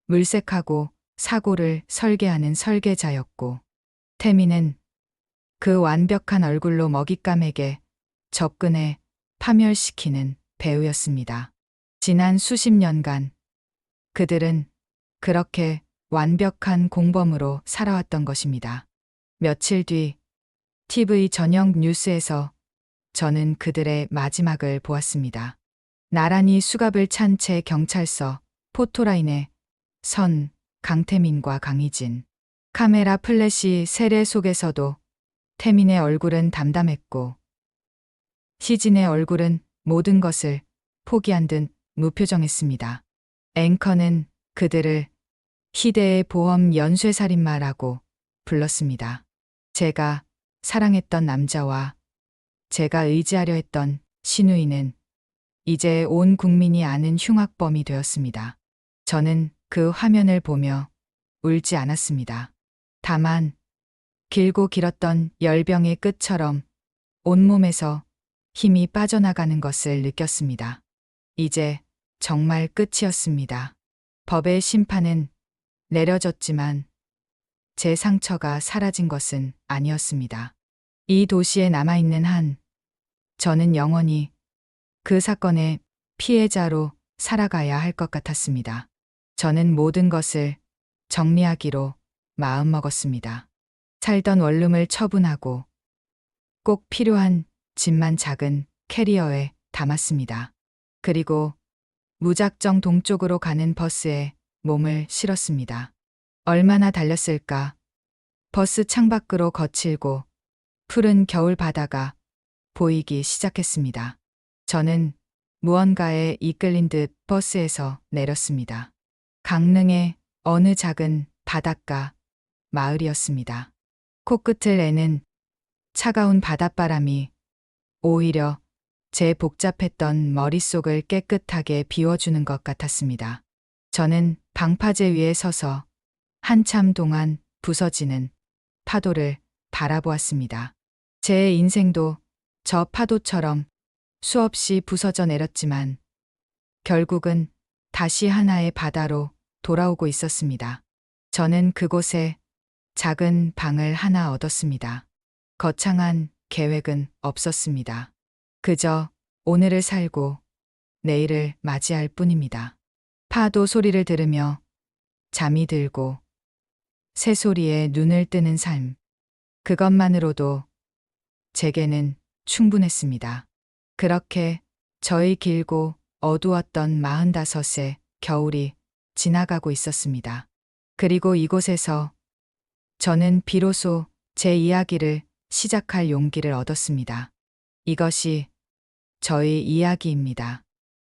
물색하고 사고를 설계하는 설계자였고, 태민은 그 완벽한 얼굴로 먹잇감에게 접근해 파멸시키는 배우였습니다. 지난 수십 년간 그들은 그렇게 완벽한 공범으로 살아왔던 것입니다. 며칠 뒤 TV 저녁 뉴스에서 저는 그들의 마지막을 보았습니다. 나란히 수갑을 찬 채 경찰서 포토라인에 선 강태민과 강희진. 카메라 플래시 세례 속에서도 태민의 얼굴은 담담했고 희진의 얼굴은 모든 것을 포기한 듯 무표정했습니다. 앵커는 그들을 희대의 보험 연쇄살인마라고 불렀습니다. 제가 사랑했던 남자와 제가 의지하려 했던 신우이는 이제 온 국민이 아는 흉악범이 되었습니다. 저는 그 화면을 보며 울지 않았습니다. 다만 길고 길었던 열병의 끝처럼 온몸에서 힘이 빠져나가는 것을 느꼈습니다. 이제 정말 끝이었습니다. 법의 심판은 내려졌지만 제 상처가 사라진 것은 아니었습니다. 이 도시에 남아있는 한 저는 영원히 그 사건의 피해자로 살아가야 할 것 같았습니다. 저는 모든 것을 정리하기로 마음먹었습니다. 살던 원룸을 처분하고 꼭 필요한 짐만 작은 캐리어에 담았습니다. 그리고 무작정 동쪽으로 가는 버스에 몸을 실었습니다. 얼마나 달렸을까? 버스 창밖으로 거칠고 푸른 겨울 바다가 보이기 시작했습니다. 저는 무언가에 이끌린 듯 버스에서 내렸습니다. 강릉의 어느 작은 바닷가 마을이었습니다. 코끝을 내는 차가운 바닷바람이 오히려 제 복잡했던 머릿속을 깨끗하게 비워주는 것 같았습니다. 저는 방파제 위에 서서 한참 동안 부서지는 파도를 바라보았습니다. 제 인생도 저 파도처럼 수없이 부서져 내렸지만 결국은 다시 하나의 바다로 돌아오고 있었습니다. 저는 그곳에 작은 방을 하나 얻었습니다. 거창한 계획은 없었습니다. 그저 오늘을 살고 내일을 맞이할 뿐입니다. 파도 소리를 들으며 잠이 들고 새소리에 눈을 뜨는 삶. 그것만으로도 제게는 충분했습니다. 그렇게 저의 길고 어두웠던 45세 겨울이 지나가고 있었습니다. 그리고 이곳에서 저는 비로소 제 이야기를 시작할 용기를 얻었습니다. 이것이 저의 이야기입니다.